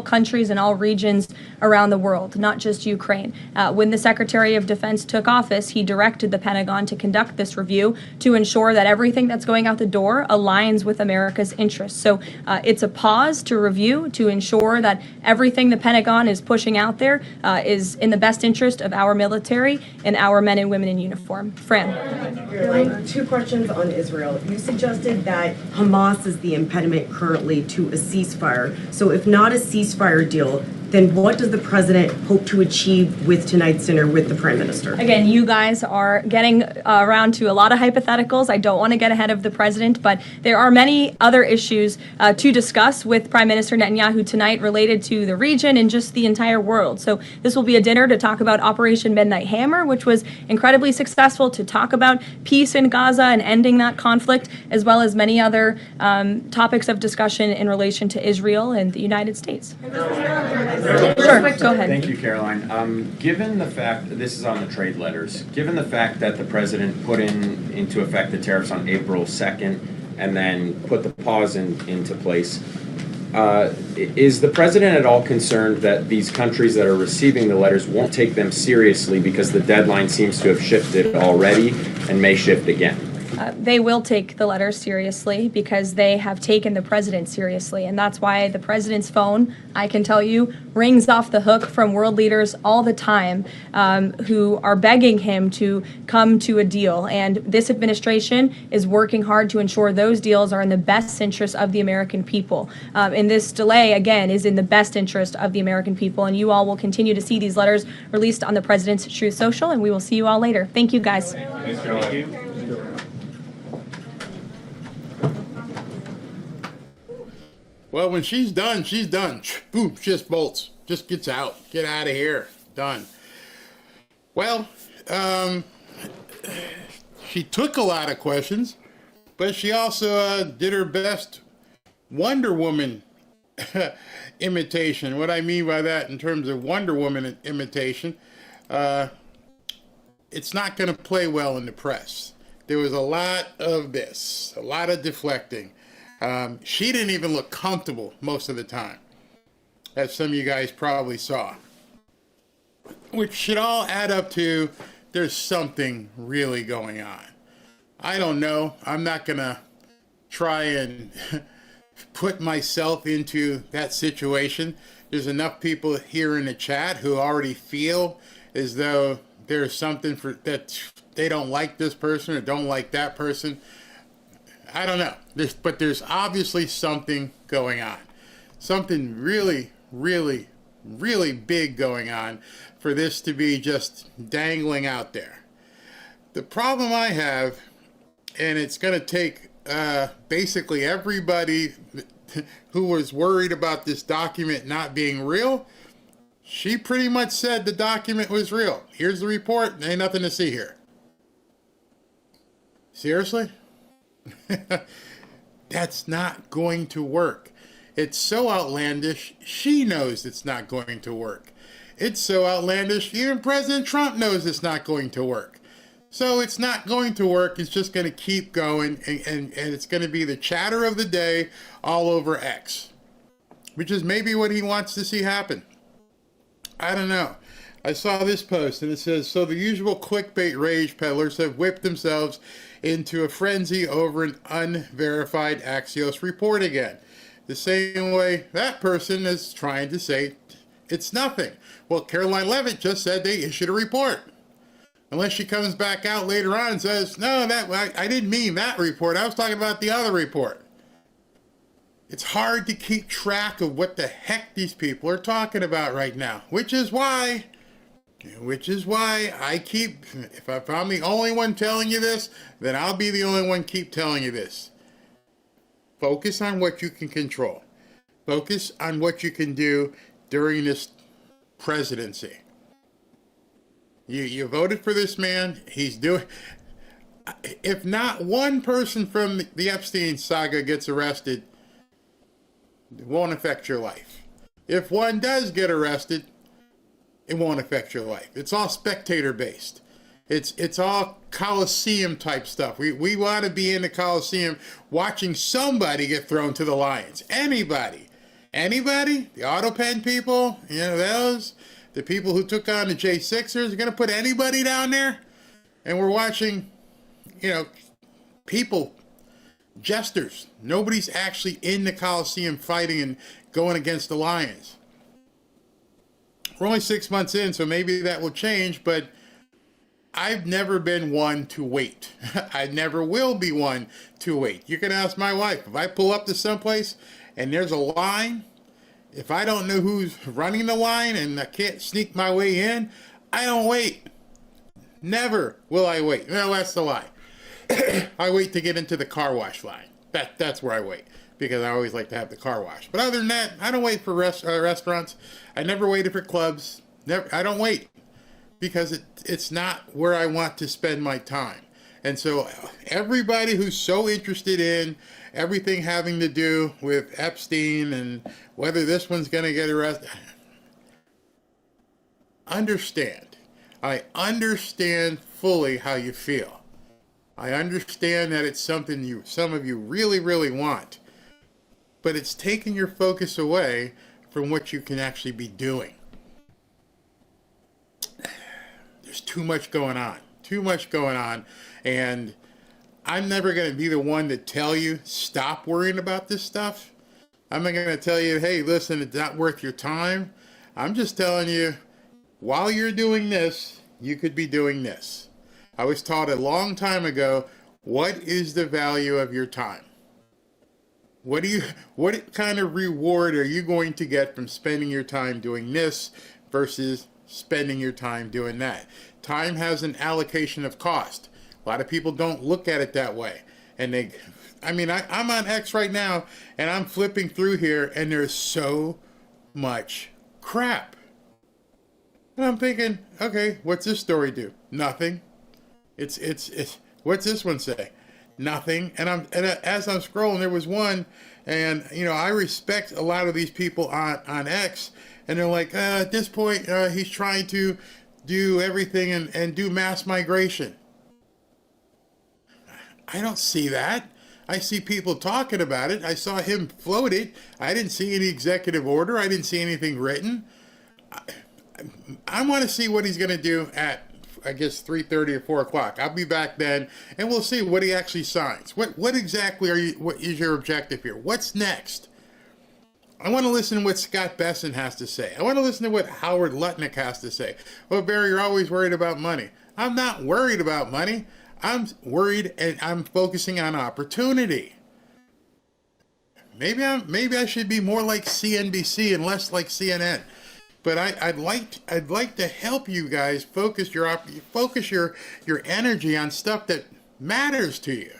countries and all regions around the world, not just Ukraine. When the Secretary of Defense took office, he directed the Pentagon to conduct this review to ensure that everything that's going out the door aligns with America's interests. So it's a pause to review to ensure that everything the Pentagon is pushing out there is in the best interest of our military and our men and women in uniform. Fran. Two questions on Israel. You suggested that Hamas is the impediment currently to a ceasefire. So if not a ceasefire deal, then what does the president hope to achieve with tonight's dinner with the prime minister? Again, you guys are getting around to a lot of hypotheticals. I don't want to get ahead of the president, but there are many other issues to discuss with Prime Minister Netanyahu tonight related to the region and just the entire world. So this will be a dinner to talk about Operation Midnight Hammer, which was incredibly successful, to talk about peace in Gaza and ending that conflict, as well as many other topics of discussion in relation to Israel and the United States. Sure, go ahead. Thank you, Caroline. Given the fact, this is on the trade letters, given the fact that the president put into effect the tariffs on April 2nd and then put the pause into place, is the president at all concerned that these countries that are receiving the letters won't take them seriously because the deadline seems to have shifted already and may shift again? They will take the letters seriously because they have taken the president seriously. And that's why the president's phone, I can tell you, rings off the hook from world leaders all the time who are begging him to come to a deal. And this administration is working hard to ensure those deals are in the best interest of the American people. And this delay, again, is in the best interest of the American people. And you all will continue to see these letters released on the president's Truth Social. And we will see you all later. Thank you, guys. Thank you. Well, when she's done, she's done. Boom, she just bolts. Just gets out. Get out of here. Done. Well, she took a lot of questions, but she also did her best Wonder Woman imitation. What I mean by that in terms of Wonder Woman imitation, it's not going to play well in the press. There was a lot of this, a lot of deflecting. She didn't even look comfortable most of the time, as some of you guys probably saw. Which should all add up to there's something really going on. I don't know. I'm not going to try and put myself into that situation. There's enough people here in the chat who already feel as though there's something that they don't like this person or don't like that person. I don't know, but there's obviously something going on. Something really, really, really big going on for this to be just dangling out there. The problem I have, and it's going to take basically everybody who was worried about this document not being real, she pretty much said the document was real. Here's the report, there ain't nothing to see here. Seriously? That's not going to work. It's so outlandish, she knows it's not going to work. It's so outlandish, even President Trump knows it's not going to work. So it's not going to work, it's just going to keep going, and it's going to be the chatter of the day all over X, which is maybe what he wants to see happen. I don't know. I saw this post, and it says, so the usual clickbait rage peddlers have whipped themselves into a frenzy over an unverified Axios report again. The same way that person is trying to say it's nothing. Well, Karoline Leavitt just said they issued a report. Unless she comes back out later on and says, no, I didn't mean that report. I was talking about the other report. It's hard to keep track of what the heck these people are talking about right now, which is why I keep, if I'm the only one telling you this, then I'll be the only one keep telling you this. Focus on what you can control. Focus on what you can do during this presidency. You voted for this man. He's doing, if not one person from the Epstein saga gets arrested, it won't affect your life. If one does get arrested, it won't affect your life. It's all spectator based. It's all Coliseum type stuff. We want to be in the Coliseum watching somebody get thrown to the lions. Anybody. The auto pen people, those, the people who took on the J6ers, are going to put anybody down there? And we're watching, people, jesters. Nobody's actually in the Coliseum fighting and going against the lions. We're only 6 months in, so maybe that will change, but I've never been one to wait. I never will be one to wait. You can ask my wife. If I pull up to someplace and there's a line, If I don't know who's running the line and I can't sneak my way in, I don't wait. Never will I wait. No, that's the lie. I wait to get into the car wash line. That's where I wait, because I always like to have the car wash. But other than that, I don't wait for restaurants. I never waited for clubs. I don't wait, because it's not where I want to spend my time. And so everybody who's so interested in everything having to do with Epstein and whether this one's going to get arrested, understand. I understand fully how you feel. I understand that it's something some of you really, really want. But it's taking your focus away from what you can actually be doing. There's too much going on. Too much going on. And I'm never going to be the one to tell you, stop worrying about this stuff. I'm not going to tell you, hey, listen, it's not worth your time. I'm just telling you, while you're doing this, you could be doing this. I was taught a long time ago, what is the value of your time? What kind of reward are you going to get from spending your time doing this versus spending your time doing that? Time has an allocation of cost. A lot of people don't look at it that way. And I'm on X right now, and I'm flipping through here, and there's so much crap. And I'm thinking, okay, what's this story do? Nothing. It's what's this one say? Nothing. And as I'm scrolling, there was one, and I respect a lot of these people on X, and they're like, at this point, he's trying to do everything and do mass migration. I don't see that. I see people talking about it. I saw him float it. I didn't see any executive order. I didn't see anything written. I want to see what he's going to do at, I guess, 3:30 or 4 o'clock. I'll be back then, and we'll see what he actually signs. What exactly what is your objective here? What's next? I want to listen to what Scott Besson has to say. I want to listen to what Howard Lutnick has to say. Well, Barry, you're always worried about money. I'm not worried about money. I'm worried, and I'm focusing on opportunity. Maybe I should be more like CNBC and less like CNN. But I'd like to help you guys focus your energy on stuff that matters to you,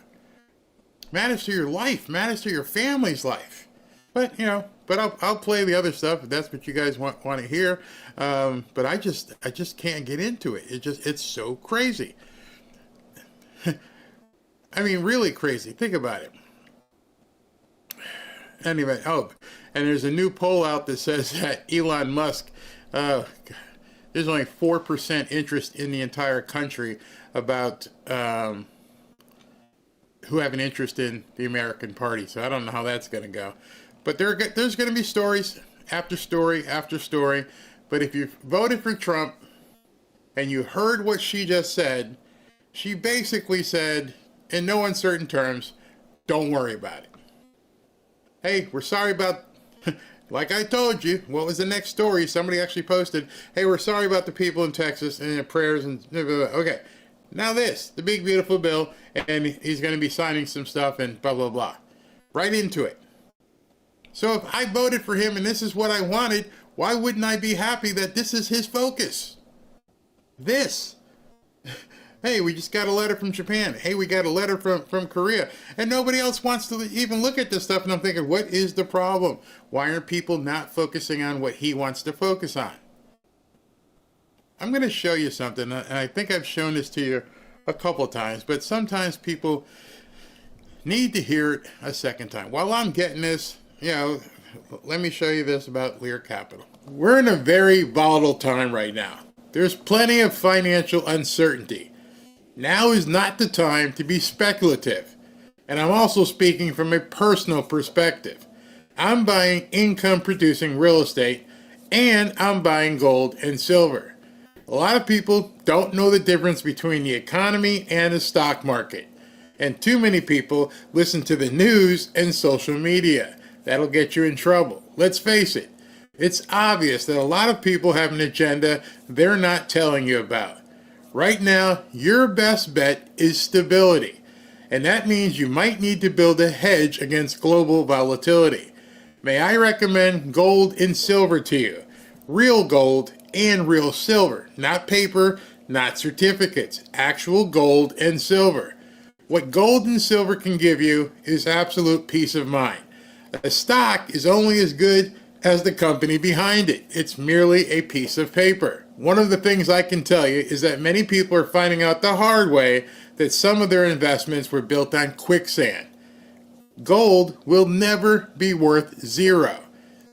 matters to your life, matters to your family's life. But I'll play the other stuff if that's what you guys want to hear. But I just can't get into it. It's so crazy. I mean, really crazy. Think about it. Anyway, and there's a new poll out that says that Elon Musk, there's only 4% interest in the entire country about who have an interest in the American Party. So I don't know how that's going to go. But there's going to be stories after story after story. But if you voted for Trump and you heard what she just said, she basically said, in no uncertain terms, don't worry about it. Hey, we're sorry about, like I told you, what was the next story? Somebody actually posted, hey, we're sorry about the people in Texas and their prayers and blah, blah, blah. Okay, now this, the big beautiful bill, and he's going to be signing some stuff and blah, blah, blah. Right into it. So if I voted for him and this is what I wanted, why wouldn't I be happy that this is his focus? This. Hey, we just got a letter from Japan. Hey, we got a letter from Korea. And nobody else wants to even look at this stuff. And I'm thinking, what is the problem? Why are people not focusing on what he wants to focus on? I'm going to show you something. And I think I've shown this to you a couple of times. But sometimes people need to hear it a second time. While I'm getting this, let me show you this about Lear Capital. We're in a very volatile time right now. There's plenty of financial uncertainty. Now is not the time to be speculative. And I'm also speaking from a personal perspective. I'm buying income-producing real estate, and I'm buying gold and silver. A lot of people don't know the difference between the economy and the stock market. And too many people listen to the news and social media. That'll get you in trouble. Let's face it. It's obvious that a lot of people have an agenda they're not telling you about. Right now, your best bet is stability. And that means you might need to build a hedge against global volatility. May I recommend gold and silver to you? Real gold and real silver. Not paper, not certificates. Actual gold and silver. What gold and silver can give you is absolute peace of mind. A stock is only as good as the company behind it. It's merely a piece of paper. One of the things I can tell you is that many people are finding out the hard way that some of their investments were built on quicksand. Gold will never be worth zero.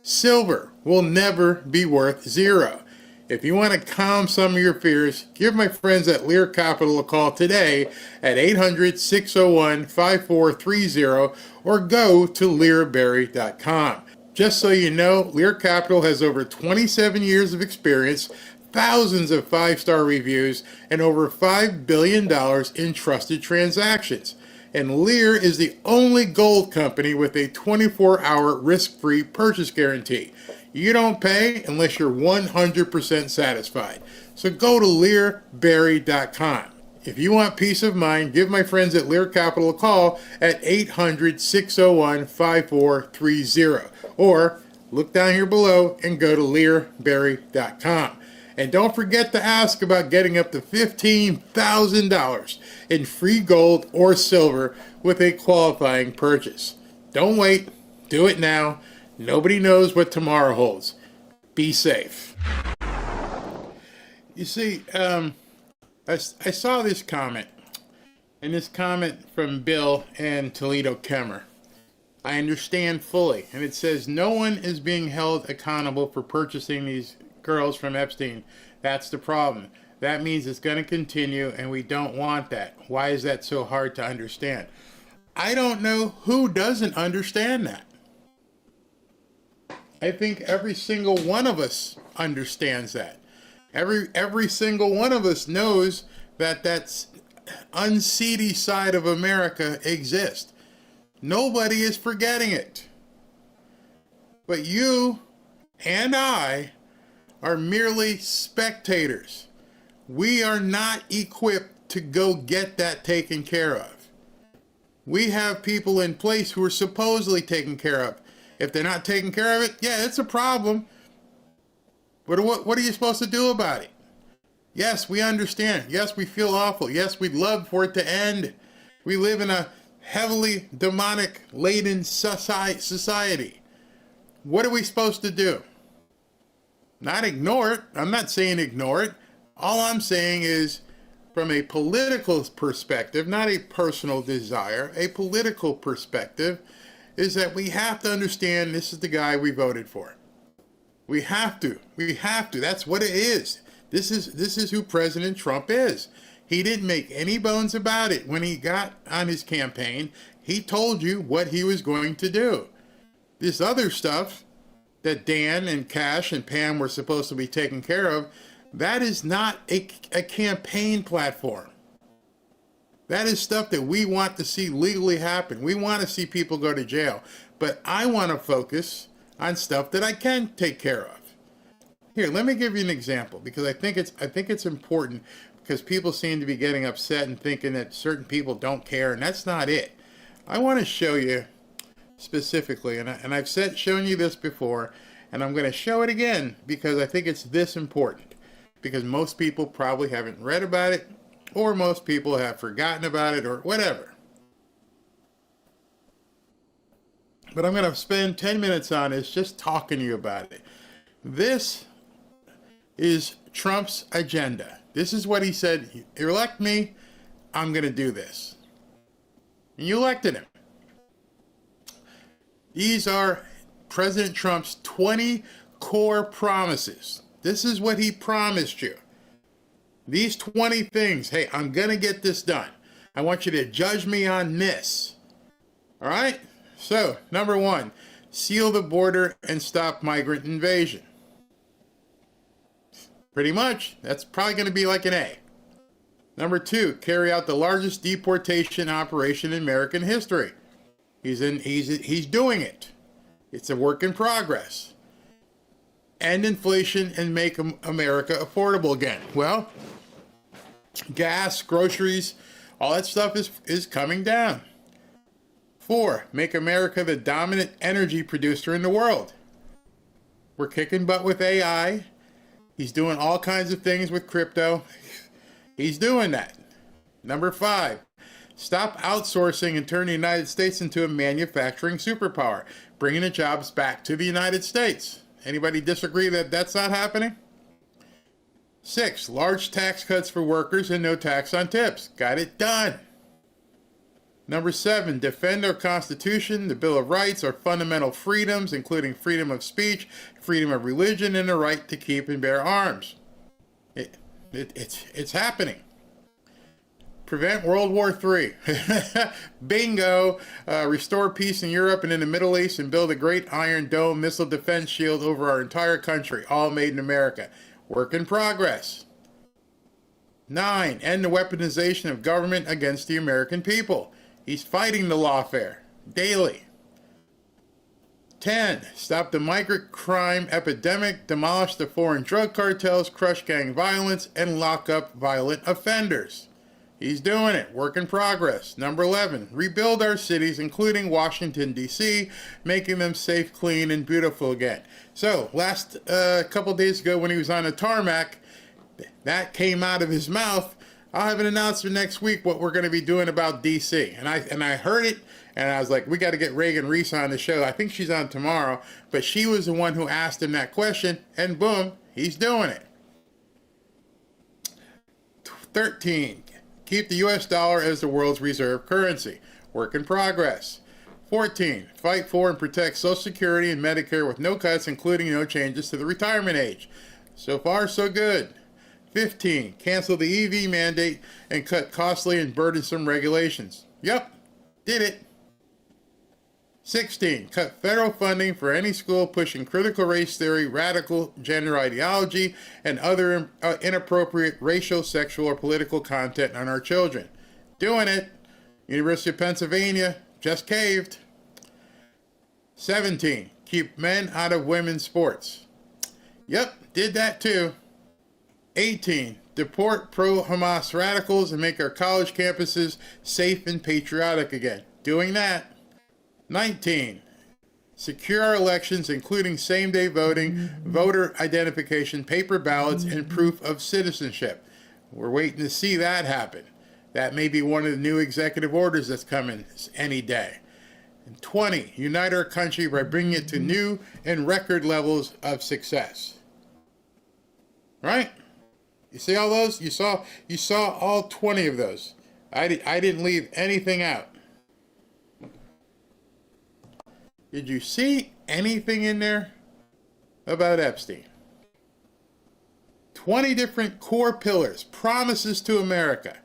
Silver will never be worth zero. If you want to calm some of your fears, give my friends at Lear Capital a call today at 800-601-5430 or go to learberry.com. Just so you know, Lear Capital has over 27 years of experience, thousands of 5-star reviews, and over $5 billion in trusted transactions. And Lear is the only gold company with a 24-hour risk-free purchase guarantee. You don't pay unless you're 100% satisfied. So go to learberry.com. If you want peace of mind, give my friends at Lear Capital a call at 800-601-5430. Or look down here below and go to learberry.com. And don't forget to ask about getting up to $15,000 in free gold or silver with a qualifying purchase. Don't wait. Do it now. Nobody knows what tomorrow holds. Be safe. You see, I saw this comment, and this comment from Bill and Toledo Kemmer. I understand fully, and it says no one is being held accountable for purchasing these girls from Epstein. That's the problem. That means it's going to continue, and we don't want that. Why is that so hard to understand? I don't know who doesn't understand that. I think every single one of us understands that. Every single one of us knows that that unseedy side of America exists. Nobody is forgetting it. But you and I are merely spectators. We are not equipped to go get that taken care of. We have people in place who are supposedly taken care of. If they're not taking care of it, yeah, it's a problem. But what are you supposed to do about it? Yes, we understand. Yes, we feel awful. Yes, we'd love for it to end. We live in a heavily demonic-laden society. What are we supposed to do? Not ignore it. I'm not saying ignore it. All I'm saying is, from a political perspective, not a personal desire, a political perspective, is that we have to understand this is the guy we voted for. We have to. We have to. That's what it is. This is who President Trump is. He didn't make any bones about it. When he got on his campaign, he told you what he was going to do. This other stuff that Dan and Cash and Pam were supposed to be taking care of, that is not a campaign platform. That is stuff that we want to see legally happen. We want to see people go to jail. But I want to focus on stuff that I can take care of. Here, let me give you an example, because I think it's important, because people seem to be getting upset and thinking that certain people don't care, and that's not it. I want to show you specifically, and I've shown you this before, and I'm going to show it again because I think it's this important, because most people probably haven't read about it, or most people have forgotten about it, or whatever. But I'm going to spend 10 minutes on this, just talking to you about it. This is Trump's agenda. This is what he said. You elect me, I'm going to do this. And you elected him. These are President Trump's 20 core promises. This is what he promised you. These 20 things. Hey, I'm going to get this done. I want you to judge me on this. All right? So, number 1, seal the border and stop migrant invasion. Pretty much. That's probably going to be like an A. Number 2, carry out the largest deportation operation in American history. He's doing it. It's a work in progress. End inflation and make America affordable again. Well, gas, groceries, all that stuff is coming down. 4, make America the dominant energy producer in the world. We're kicking butt with AI. He's doing all kinds of things with crypto. He's doing that. Number 5, stop outsourcing and turn the United States into a manufacturing superpower, bringing the jobs back to the United States. Anybody disagree that that's not happening? 6, large tax cuts for workers and no tax on tips. Got it done. Number 7, defend our Constitution, the Bill of Rights, our fundamental freedoms, including freedom of speech, freedom of religion, and the right to keep and bear arms. It's happening. Prevent World War III. Bingo. Restore peace in Europe and in the Middle East and build a great Iron Dome missile defense shield over our entire country, all made in America. Work in progress. 9, end the weaponization of government against the American people. He's fighting the lawfare daily. 10, stop the migrant crime epidemic, demolish the foreign drug cartels, crush gang violence, and lock up violent offenders. He's doing it. Work in progress. Number 11, rebuild our cities, including Washington, D.C., making them safe, clean, and beautiful again. So, last couple days ago when he was on the tarmac, that came out of his mouth. I'll have an announcement next week what we're going to be doing about D.C. And I heard it, and I was like, we got to get Reagan Reese on the show. I think she's on tomorrow. But she was the one who asked him that question, and boom, he's doing it. 13, keep the U.S. dollar as the world's reserve currency. Work in progress. 14, fight for and protect Social Security and Medicare with no cuts, including no changes to the retirement age. So far, so good. 15, cancel the EV mandate and cut costly and burdensome regulations. Yep, did it. 16, cut federal funding for any school pushing critical race theory, radical gender ideology, and other inappropriate racial, sexual, or political content on our children. Doing it. University of Pennsylvania just caved. 17, keep men out of women's sports. Yep, did that too. 18, deport pro-Hamas radicals and make our college campuses safe and patriotic again. Doing that. 19, secure our elections, including same-day voting, voter identification, paper ballots, and proof of citizenship. We're waiting to see that happen. That may be one of the new executive orders that's coming any day. And 20, unite our country by bringing it to new and record levels of success. Right? You see all those? You saw all 20 of those. I didn't leave anything out. Did you see anything in there about Epstein? 20 different core pillars, promises to America.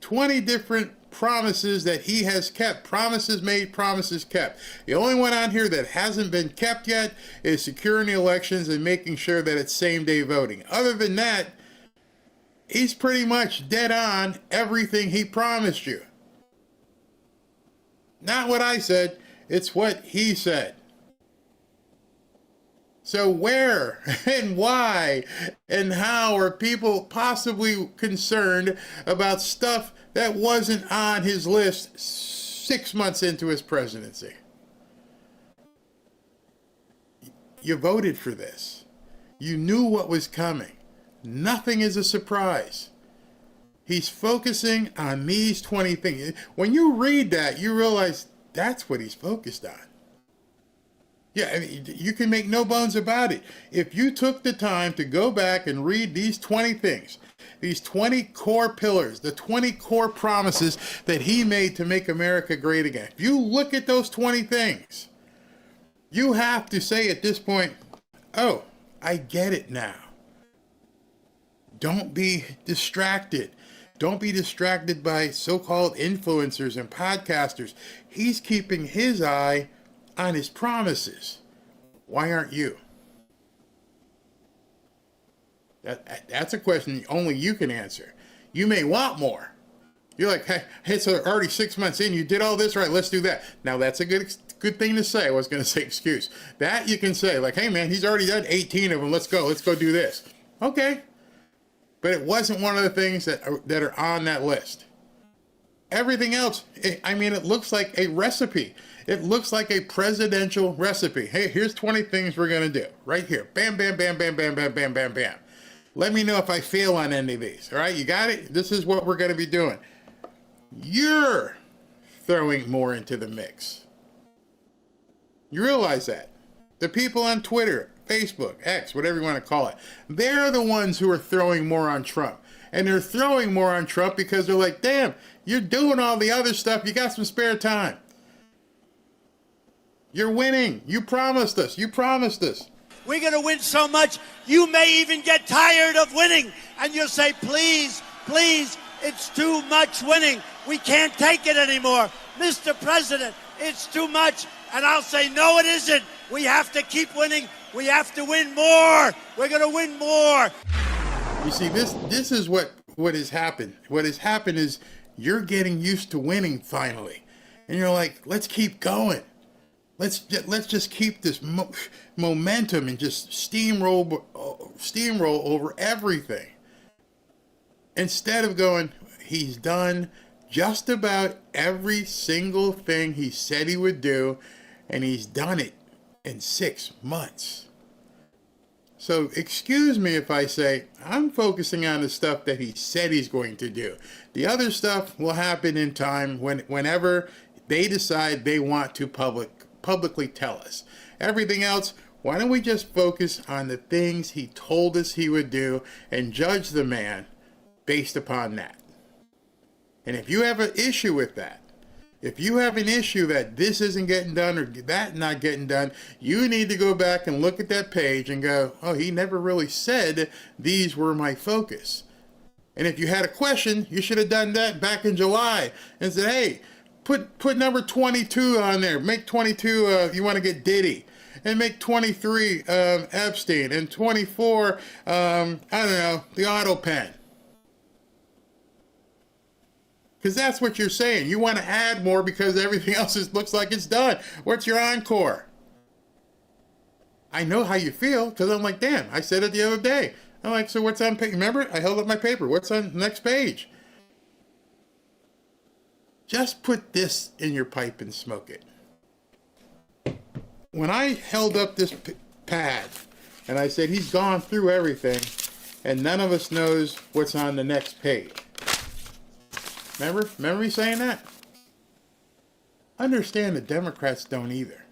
20 different promises that he has kept. Promises made, promises kept. The only one on here that hasn't been kept yet is securing the elections and making sure that it's same-day voting. Other than that, he's pretty much dead on everything he promised you. Not what I said, it's what he said. So where and why and how are people possibly concerned about stuff that wasn't on his list 6 months into his presidency? You voted for this. You knew what was coming. Nothing is a surprise. He's focusing on these 20 things. When you read that, you realize that's what he's focused on. Yeah, I mean, you can make no bones about it. If you took the time to go back and read these 20 things, these 20 core pillars, the 20 core promises that he made to make America great again, if you look at those 20 things, you have to say at this point, oh, I get it now. Don't be distracted. Don't be distracted by so-called influencers and podcasters. He's keeping his eye on his promises. Why aren't you? That's a question only you can answer. You may want more. You're like, hey, it's already 6 months in. You did all this right. Let's do that. Now, that's a good thing to say. I was going to say excuse. That you can say, like, hey, man, he's already done 18 of them. Let's go do this. Okay. But it wasn't one of the things that are on that list. Everything else, I mean, it looks like a recipe. It looks like a presidential recipe. Hey, here's 20 things we're going to do. Right here. Bam, bam, bam, bam, bam, bam, bam, bam, bam. Let me know if I fail on any of these. All right, you got it? This is what we're going to be doing. You're throwing more into the mix. You realize that. The people on Twitter, Facebook, X, whatever you want to call it, they're the ones who are throwing more on Trump. And they're throwing more on Trump because they're like, damn, you're doing all the other stuff. You got some spare time. You're winning. You promised us. You promised us. We're going to win so much, you may even get tired of winning. And you'll say, please, please, it's too much winning. We can't take it anymore. Mr. President, it's too much. And I'll say, no, it isn't. We have to keep winning. We have to win more. We're going to win more. You see, this is what has happened. What has happened is you're getting used to winning finally. And you're like, let's keep going. Let's just keep this momentum and just steamroll over everything. Instead of going, he's done just about every single thing he said he would do, and he's done it in 6 months. So excuse me if I say I'm focusing on the stuff that he said he's going to do. The other stuff will happen in time whenever they decide they want to publicly tell us. Everything else, why don't we just focus on the things he told us he would do and judge the man based upon that. And if you have an issue with that, if you have an issue that this isn't getting done or that not getting done, you need to go back and look at that page and go, oh, he never really said these were my focus. And if you had a question, you should have done that back in July and said, hey, put number 22 on there. Make 22, you want to get Diddy. And make 23 Epstein. And 24, I don't know, the auto pen. Because that's what you're saying. You want to add more because everything else looks like it's done. What's your encore? I know how you feel because I'm like, damn, I said it the other day. I'm like, so what's on page? Remember, I held up my paper. What's on the next page? Just put this in your pipe and smoke it. When I held up this pad and I said he's gone through everything and none of us knows what's on the next page. Remember me saying that? Understand the Democrats don't either.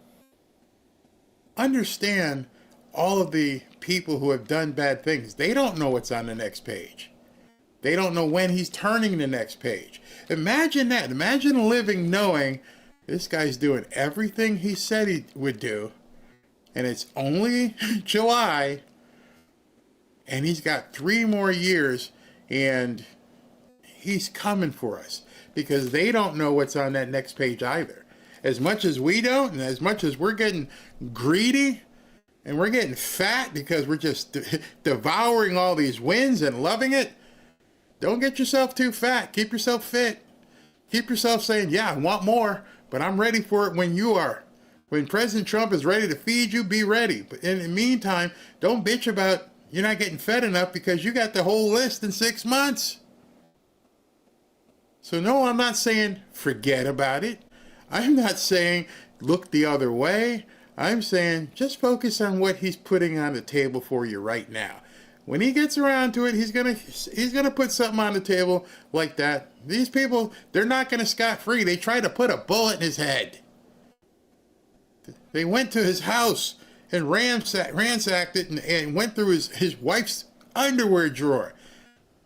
Understand all of the people who have done bad things. They don't know what's on the next page. They don't know when he's turning the next page. Imagine that. Imagine living knowing this guy's doing everything he said he would do, and it's only July, and he's got 3 more years, and he's coming for us because they don't know what's on that next page either. As much as we don't, and as much as we're getting greedy and we're getting fat because we're just devouring all these wins and loving it, don't get yourself too fat. Keep yourself fit. Keep yourself saying, yeah, I want more, but I'm ready for it when you are. When President Trump is ready to feed you, be ready. But in the meantime, don't bitch about you're not getting fed enough because you got the whole list in 6 months. So no, I'm not saying forget about it. I'm not saying look the other way. I'm saying just focus on what he's putting on the table for you right now. When he gets around to it, he's gonna put something on the table like that. These people, they're not gonna scot-free. They tried to put a bullet in his head. They went to his house and ransacked it and went through his wife's underwear drawer.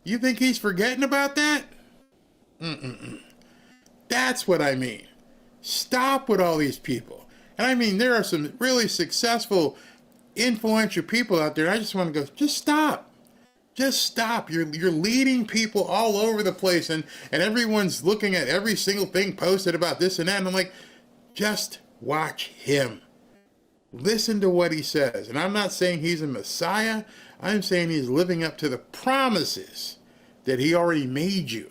You think he's forgetting about that? That's what I mean. Stop with all these people. And I mean, there are some really successful, influential people out there. I just want to go, just stop. Just stop. You're leading people all over the place, and everyone's looking at every single thing posted about this and that. And I'm like, just watch him. Listen to what he says. And I'm not saying he's a messiah. I'm saying he's living up to the promises that he already made you.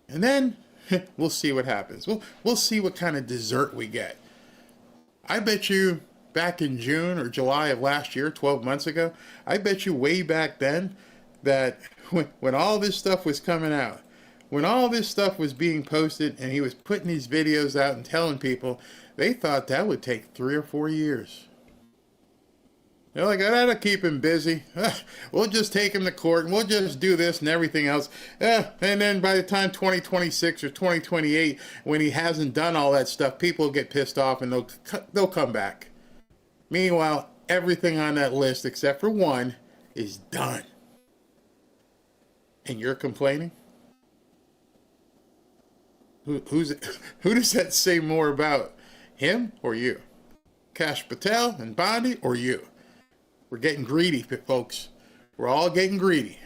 And then we'll see what happens. We'll see what kind of dessert we get. I bet you back in June or July of last year, 12 months ago, I bet you way back then that when all this stuff was coming out, when all this stuff was being posted and he was putting these videos out and telling people, they thought that would take 3 or 4 years. They're like, that'll keep him busy. We'll just take him to court and we'll just do this and everything else. And then by the time 2026 or 2028, when he hasn't done all that stuff, people will get pissed off and they'll come back. Meanwhile, everything on that list except for one is done. And you're complaining? Who does that say more about? Him or you? Kash Patel and Bondi or you? We're getting greedy, folks. We're all getting greedy.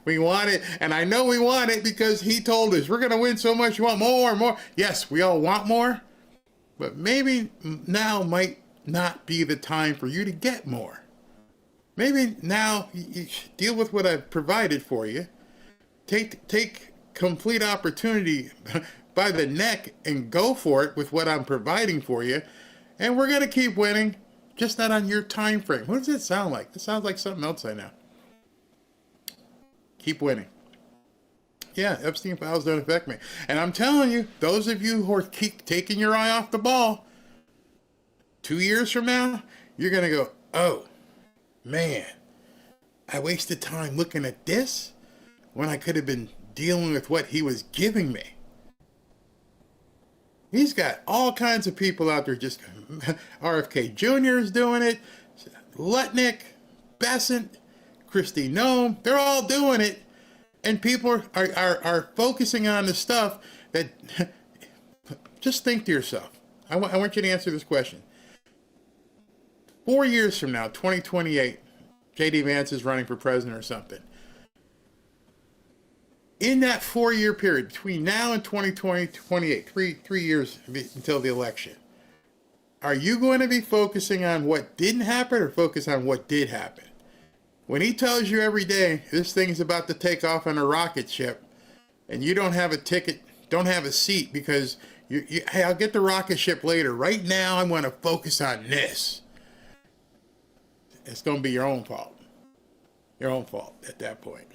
we want it, and I know we want it because he told us we're going to win so much. You want more and more. Yes, we all want more, but maybe now might not be the time for you to get more. Maybe now you deal with what I've provided for you. Take complete opportunity by the neck and go for it with what I'm providing for you, and we're going to keep winning. Just not on your time frame. What does it sound like? It sounds like something else I know. Keep winning. Yeah, Epstein files don't affect me. And I'm telling you, those of you who are keep taking your eye off the ball, 2 years from now, you're going to go, oh, man, I wasted time looking at this when I could have been dealing with what he was giving me. He's got all kinds of people out there. Just RFK Jr. is doing it. Lutnick, Besant, Kristi Noem, they're all doing it. And people are focusing on the stuff that... Just think to yourself. I want you to answer this question. 4 years from now, 2028, J.D. Vance is running for president or something. In that 4-year period, between now and 2028, three years until the election, are you going to be focusing on what didn't happen or focus on what did happen? When he tells you every day, this thing is about to take off on a rocket ship, and you don't have a ticket, don't have a seat because, hey, I'll get the rocket ship later. Right now, I want to focus on this. It's going to be your own fault. Your own fault at that point.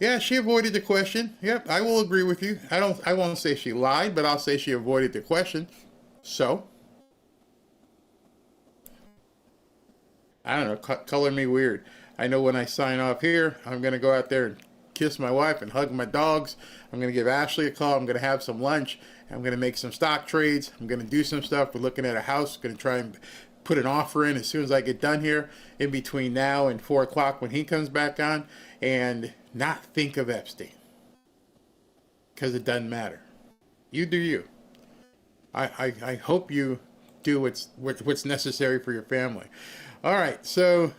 Yeah, she avoided the question. Yep, I will agree with you. I won't say she lied, but I'll say she avoided the question. So, I don't know, color me weird. I know when I sign off here, I'm going to go out there and kiss my wife and hug my dogs. I'm going to give Ashley a call. I'm going to have some lunch. I'm going to make some stock trades. I'm going to do some stuff. We're looking at a house. Going to try and put an offer in as soon as I get done here in between now and 4 o'clock when he comes back on, and not think of Epstein because it doesn't matter. You do you. I hope you do what's necessary for your family. All right, so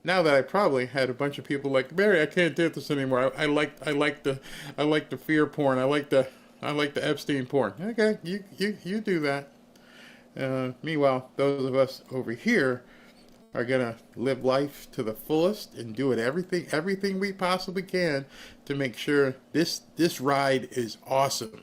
now that I probably had a bunch of people like, Barry, I can't do this anymore. I like the fear porn. I like the Epstein porn. Okay, you do that. Meanwhile, those of us over here are gonna live life to the fullest and do it everything we possibly can to make sure this ride is awesome.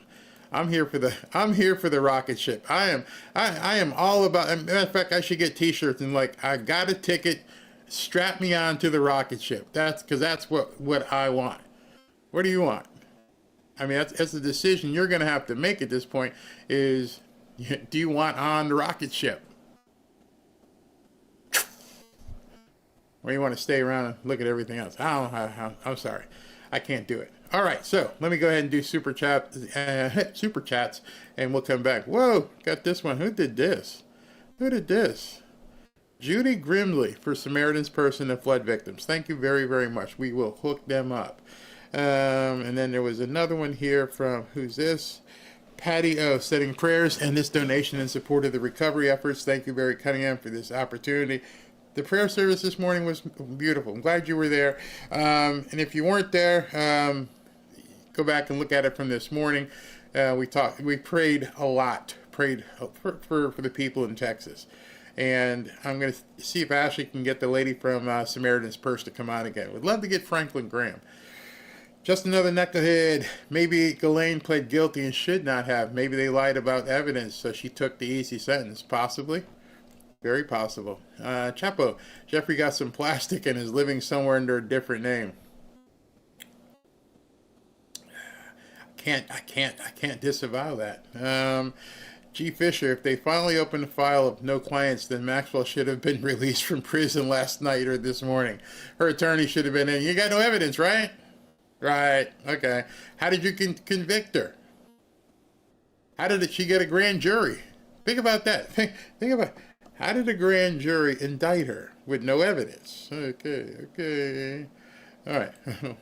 I'm here for the rocket ship. I am all about. As a matter of fact, I should get T-shirts and like, I got a ticket. Strap me on to the rocket ship. That's what I want. What do you want? I mean, that's the decision you're gonna have to make at this point. Is, do you want on the rocket ship? Or you want to stay around and look at everything else? I don't know how. I'm sorry. I can't do it. All right, so let me go ahead and do super chats, and we'll come back. Whoa, got this one. Who did this? Judy Grimley for Samaritan's Purse and the flood victims. Thank you very, very much. We will hook them up. And then there was another one here from, who's this? Patty O, setting prayers and this donation in support of the recovery efforts. Thank you, Barry Cunningham, for this opportunity. The prayer service this morning was beautiful. I'm glad you were there. And if you weren't there, go back and look at it from this morning. We prayed a lot, prayed for the people in Texas. And I'm going to see if Ashley can get the lady from Samaritan's Purse to come on again. We'd love to get Franklin Graham. Just another knucklehead. Maybe Ghislaine pled guilty and should not have. Maybe they lied about evidence, so she took the easy sentence. Possibly. Very possible. Chapo, Jeffrey got some plastic and is living somewhere under a different name. can't disavow that. G. Fisher, if they finally open a file of no clients, then Maxwell should have been released from prison last night or this morning. Her attorney should have been in. You got no evidence, right? Right. Okay. How did you convict her? How did she get a grand jury? Think about that. Think about how did a grand jury indict her with no evidence? Okay. All right,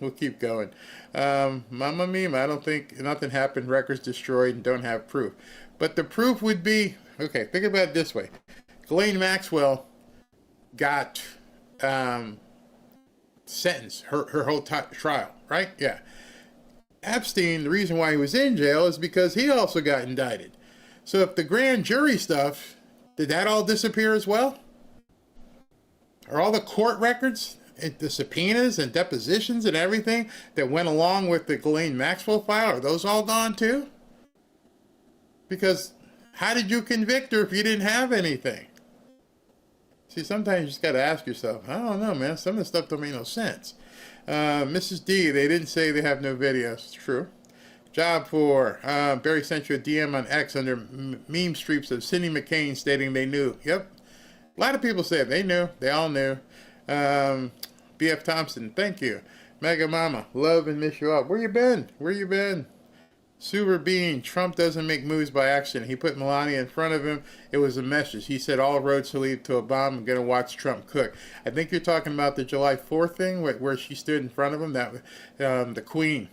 we'll keep going. Mama Mima, I don't think nothing happened, records destroyed, and don't have proof. But the proof would be, okay, think about it this way. Ghislaine Maxwell got sentenced, her whole trial, right? Yeah. Epstein, the reason why he was in jail is because he also got indicted. So if the grand jury stuff, did that all disappear as well? Are all the court records, the subpoenas and depositions and everything that went along with the Ghislaine Maxwell file, are those all gone too? Because how did you convict her if you didn't have anything? See, sometimes you just got to ask yourself, I don't know, man, some of the stuff don't make no sense. Mrs. D, they didn't say they have no videos. It's true. Job 4, Barry sent you a DM on X under meme streaks of Cindy McCain stating they knew. Yep. A lot of people said they knew. They all knew. B.F. Thompson, thank you. Mega Mama, love and miss you all. Where you been? Where you been? Super Bean, Trump doesn't make moves by accident. He put Melania in front of him. It was a message. He said all roads to lead to Obama. I'm going to watch Trump cook. I think you're talking about the July 4th thing where she stood in front of him. That the Queen.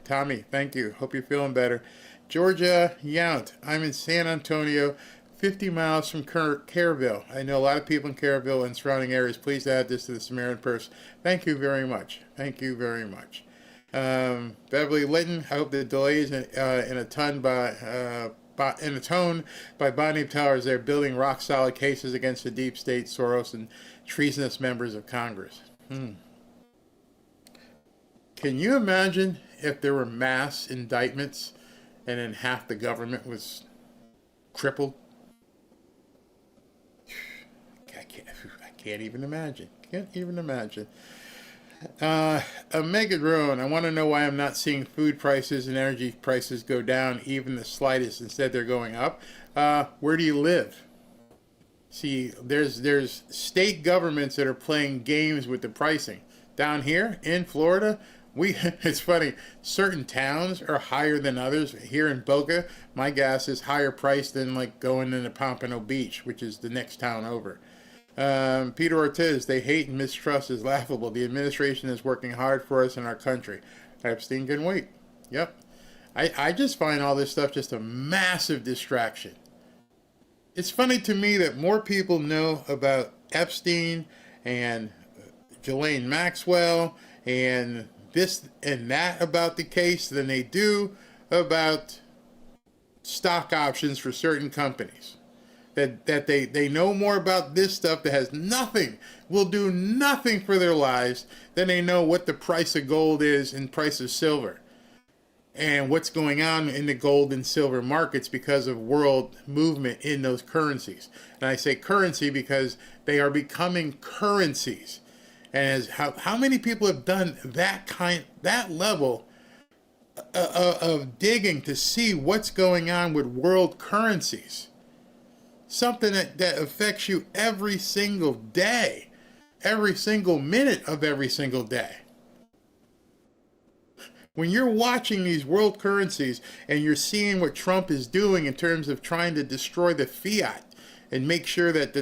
Tommy, thank you. Hope you're feeling better. Georgia Yount, I'm in San Antonio, 50 miles from Kerrville. I know a lot of people in Kerrville and surrounding areas. Please add this to the Samaritan Purse. Thank you very much. Thank you very much. Beverly Litton, I hope the delays in a tone by Bondi Towers, they're building rock solid cases against the deep state, Soros, and treasonous members of Congress. Can you imagine if there were mass indictments and then half the government was crippled? I can't even imagine. Can't even imagine. Omega Drone, I want to know why I'm not seeing food prices and energy prices go down even the slightest. Instead, they're going up. Where do you live? See, there's state governments that are playing games with the pricing. Down here in Florida, it's funny, certain towns are higher than others. Here in Boca, my gas is higher priced than like going into Pompano Beach, which is the next town over. Peter Ortiz, they hate and mistrust is laughable. The administration is working hard for us in our country. Epstein can wait. Yep. I just find all this stuff just a massive distraction. It's funny to me that more people know about Epstein and Ghislaine Maxwell and this and that about the case than they do about stock options for certain companies. That they know more about this stuff that has nothing, will do nothing for their lives than they know what the price of gold is and price of silver. And what's going on in the gold and silver markets because of world movement in those currencies. And I say currency because they are becoming currencies. And how many people have done that level of digging to see what's going on with world currencies? Something that affects you every single day, every single minute of every single day. When you're watching these world currencies and you're seeing what Trump is doing in terms of trying to destroy the fiat and make sure that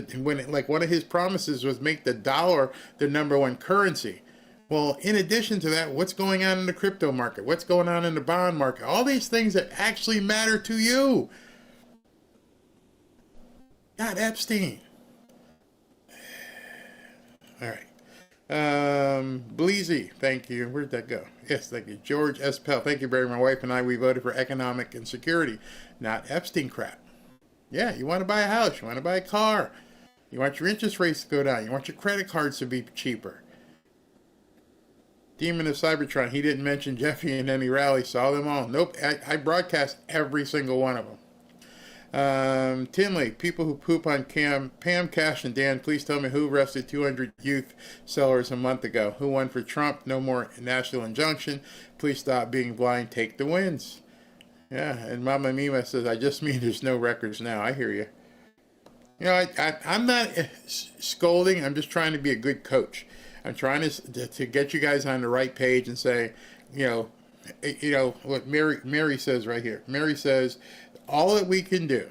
like one of his promises was make the dollar the #1 currency. Well, in addition to that, what's going on in the crypto market? What's going on in the bond market? All these things that actually matter to you. Not Epstein. All right. Bleezy, thank you. Where'd that go? Yes, thank you. George S. Pell, thank you, Barry. My wife and I, we voted for economic and security, not Epstein crap. Yeah, you want to buy a house, you want to buy a car, you want your interest rates to go down, you want your credit cards to be cheaper. Demon of Cybertron, he didn't mention Jeffy in any rally, saw them all. Nope, I broadcast every single one of them. Tinley, people who poop on Pam, Cash, and Dan, please tell me who arrested 200 youth sellers a month ago. Who won for Trump? No more national injunction. Please stop being blind. Take the wins. Yeah, and Mama Mima says, I just mean there's no records now. I hear you. You know, I'm not scolding. I'm just trying to be a good coach. I'm trying to get you guys on the right page and say, you know what Mary says right here. Mary says, all that we can do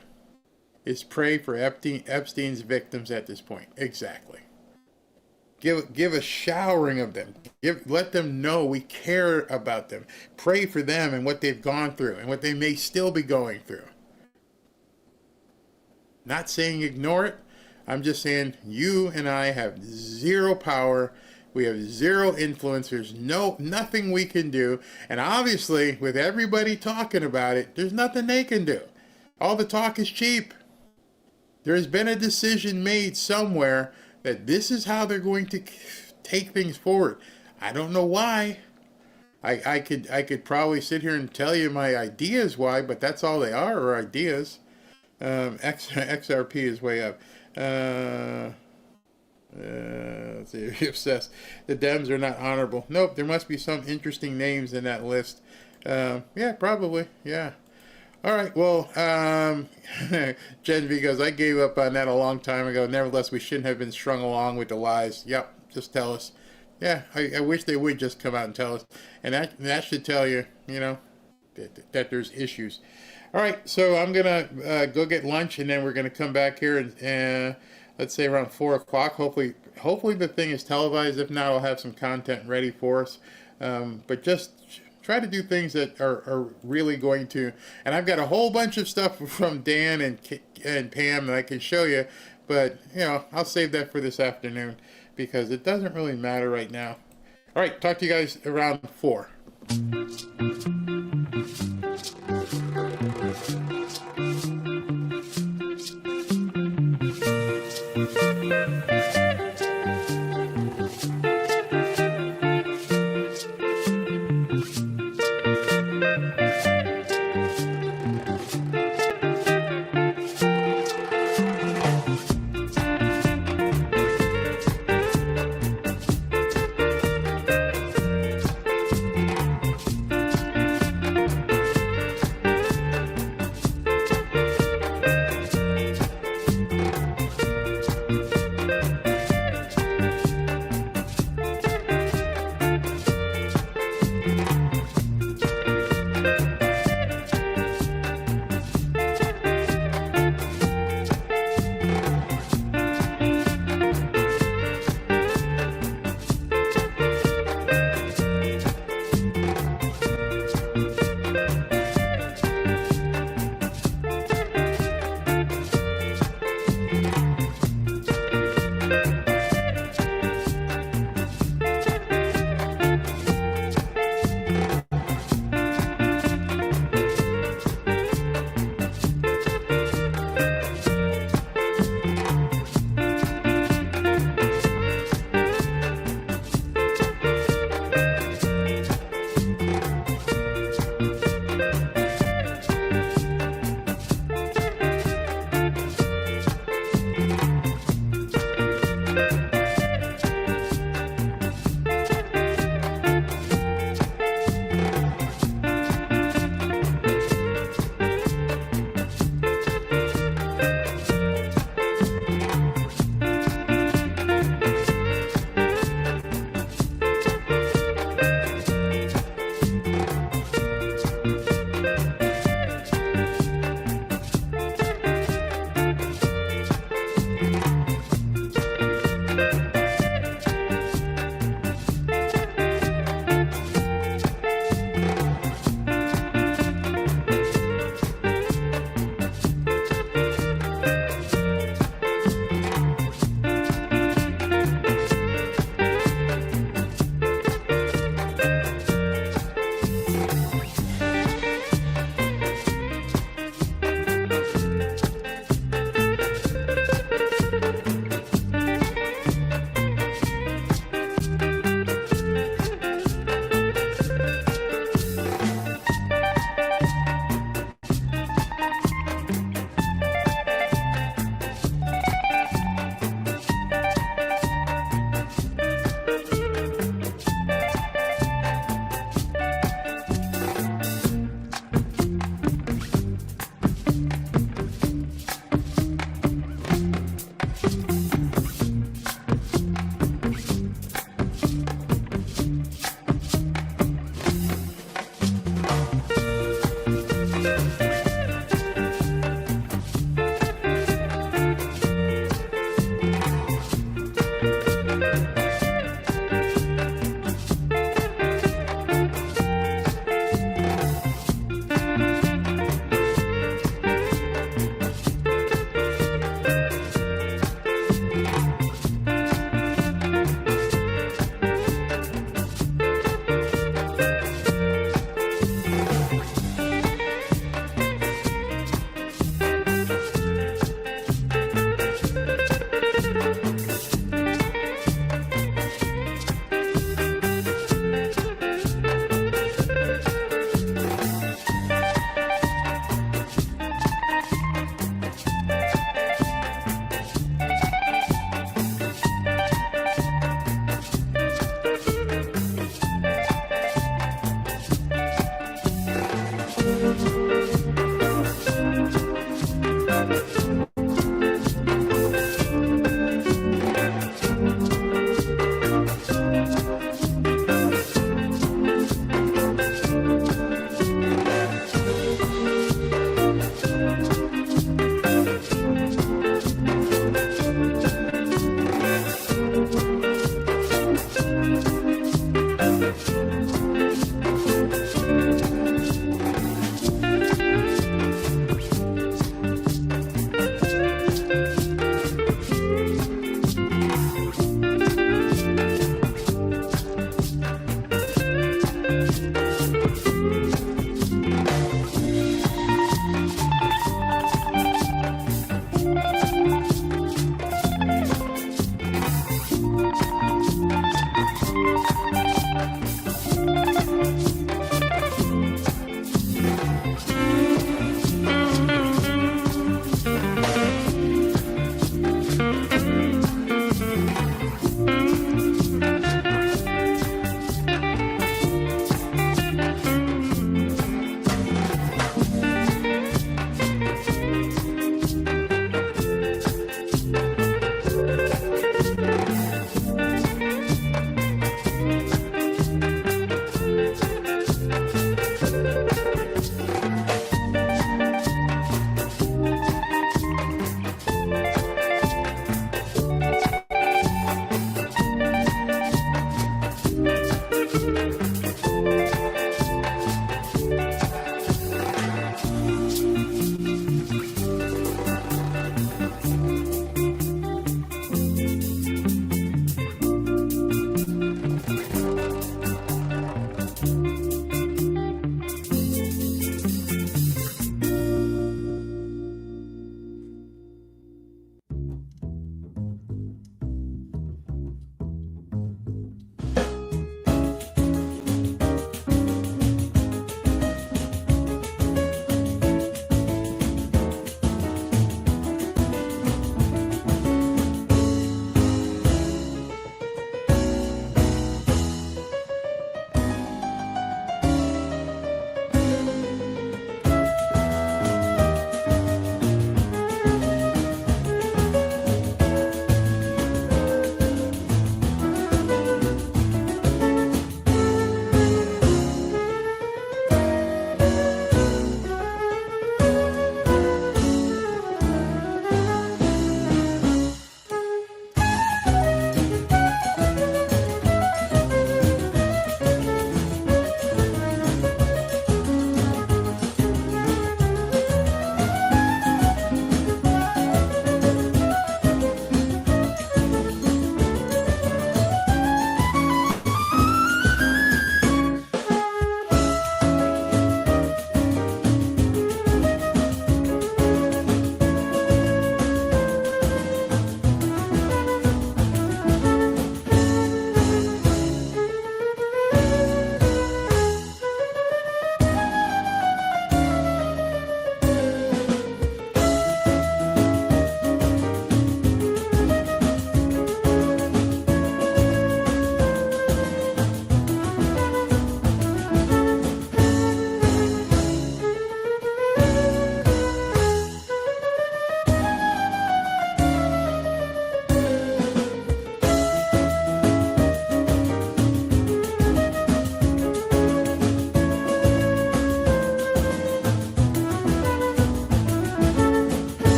is pray for Epstein's victims at this point. Exactly. Give a showering of them. Let them know we care about them. Pray for them and what they've gone through and what they may still be going through. Not saying ignore it. I'm just saying you and I have zero power. We have zero influence. There's nothing we can do. And obviously, with everybody talking about it, there's nothing they can do. All the talk is cheap. There's been a decision made somewhere that this is how they're going to take things forward. I don't know why. I could probably sit here and tell you my ideas why, but that's all they are ideas. XRP is way up. Let's see, obsessed. The Dems are not honorable. Nope, there must be some interesting names in that list. Yeah, probably. Yeah. All right, well, Gen V goes, I gave up on that a long time ago. Nevertheless, we shouldn't have been strung along with the lies. Yep, just tell us. Yeah, I wish they would just come out and tell us. And that should tell you, you know, that there's issues. All right, so I'm going to go get lunch, and then we're going to come back here and let's say around 4 o'clock. Hopefully the thing is televised. If not, I'll have some content ready for us. But just try to do things that are really going to, and I've got a whole bunch of stuff from Dan and Pam that I can show you, but you know, I'll save that for this afternoon because it doesn't really matter right now. All right, talk to you guys around 4.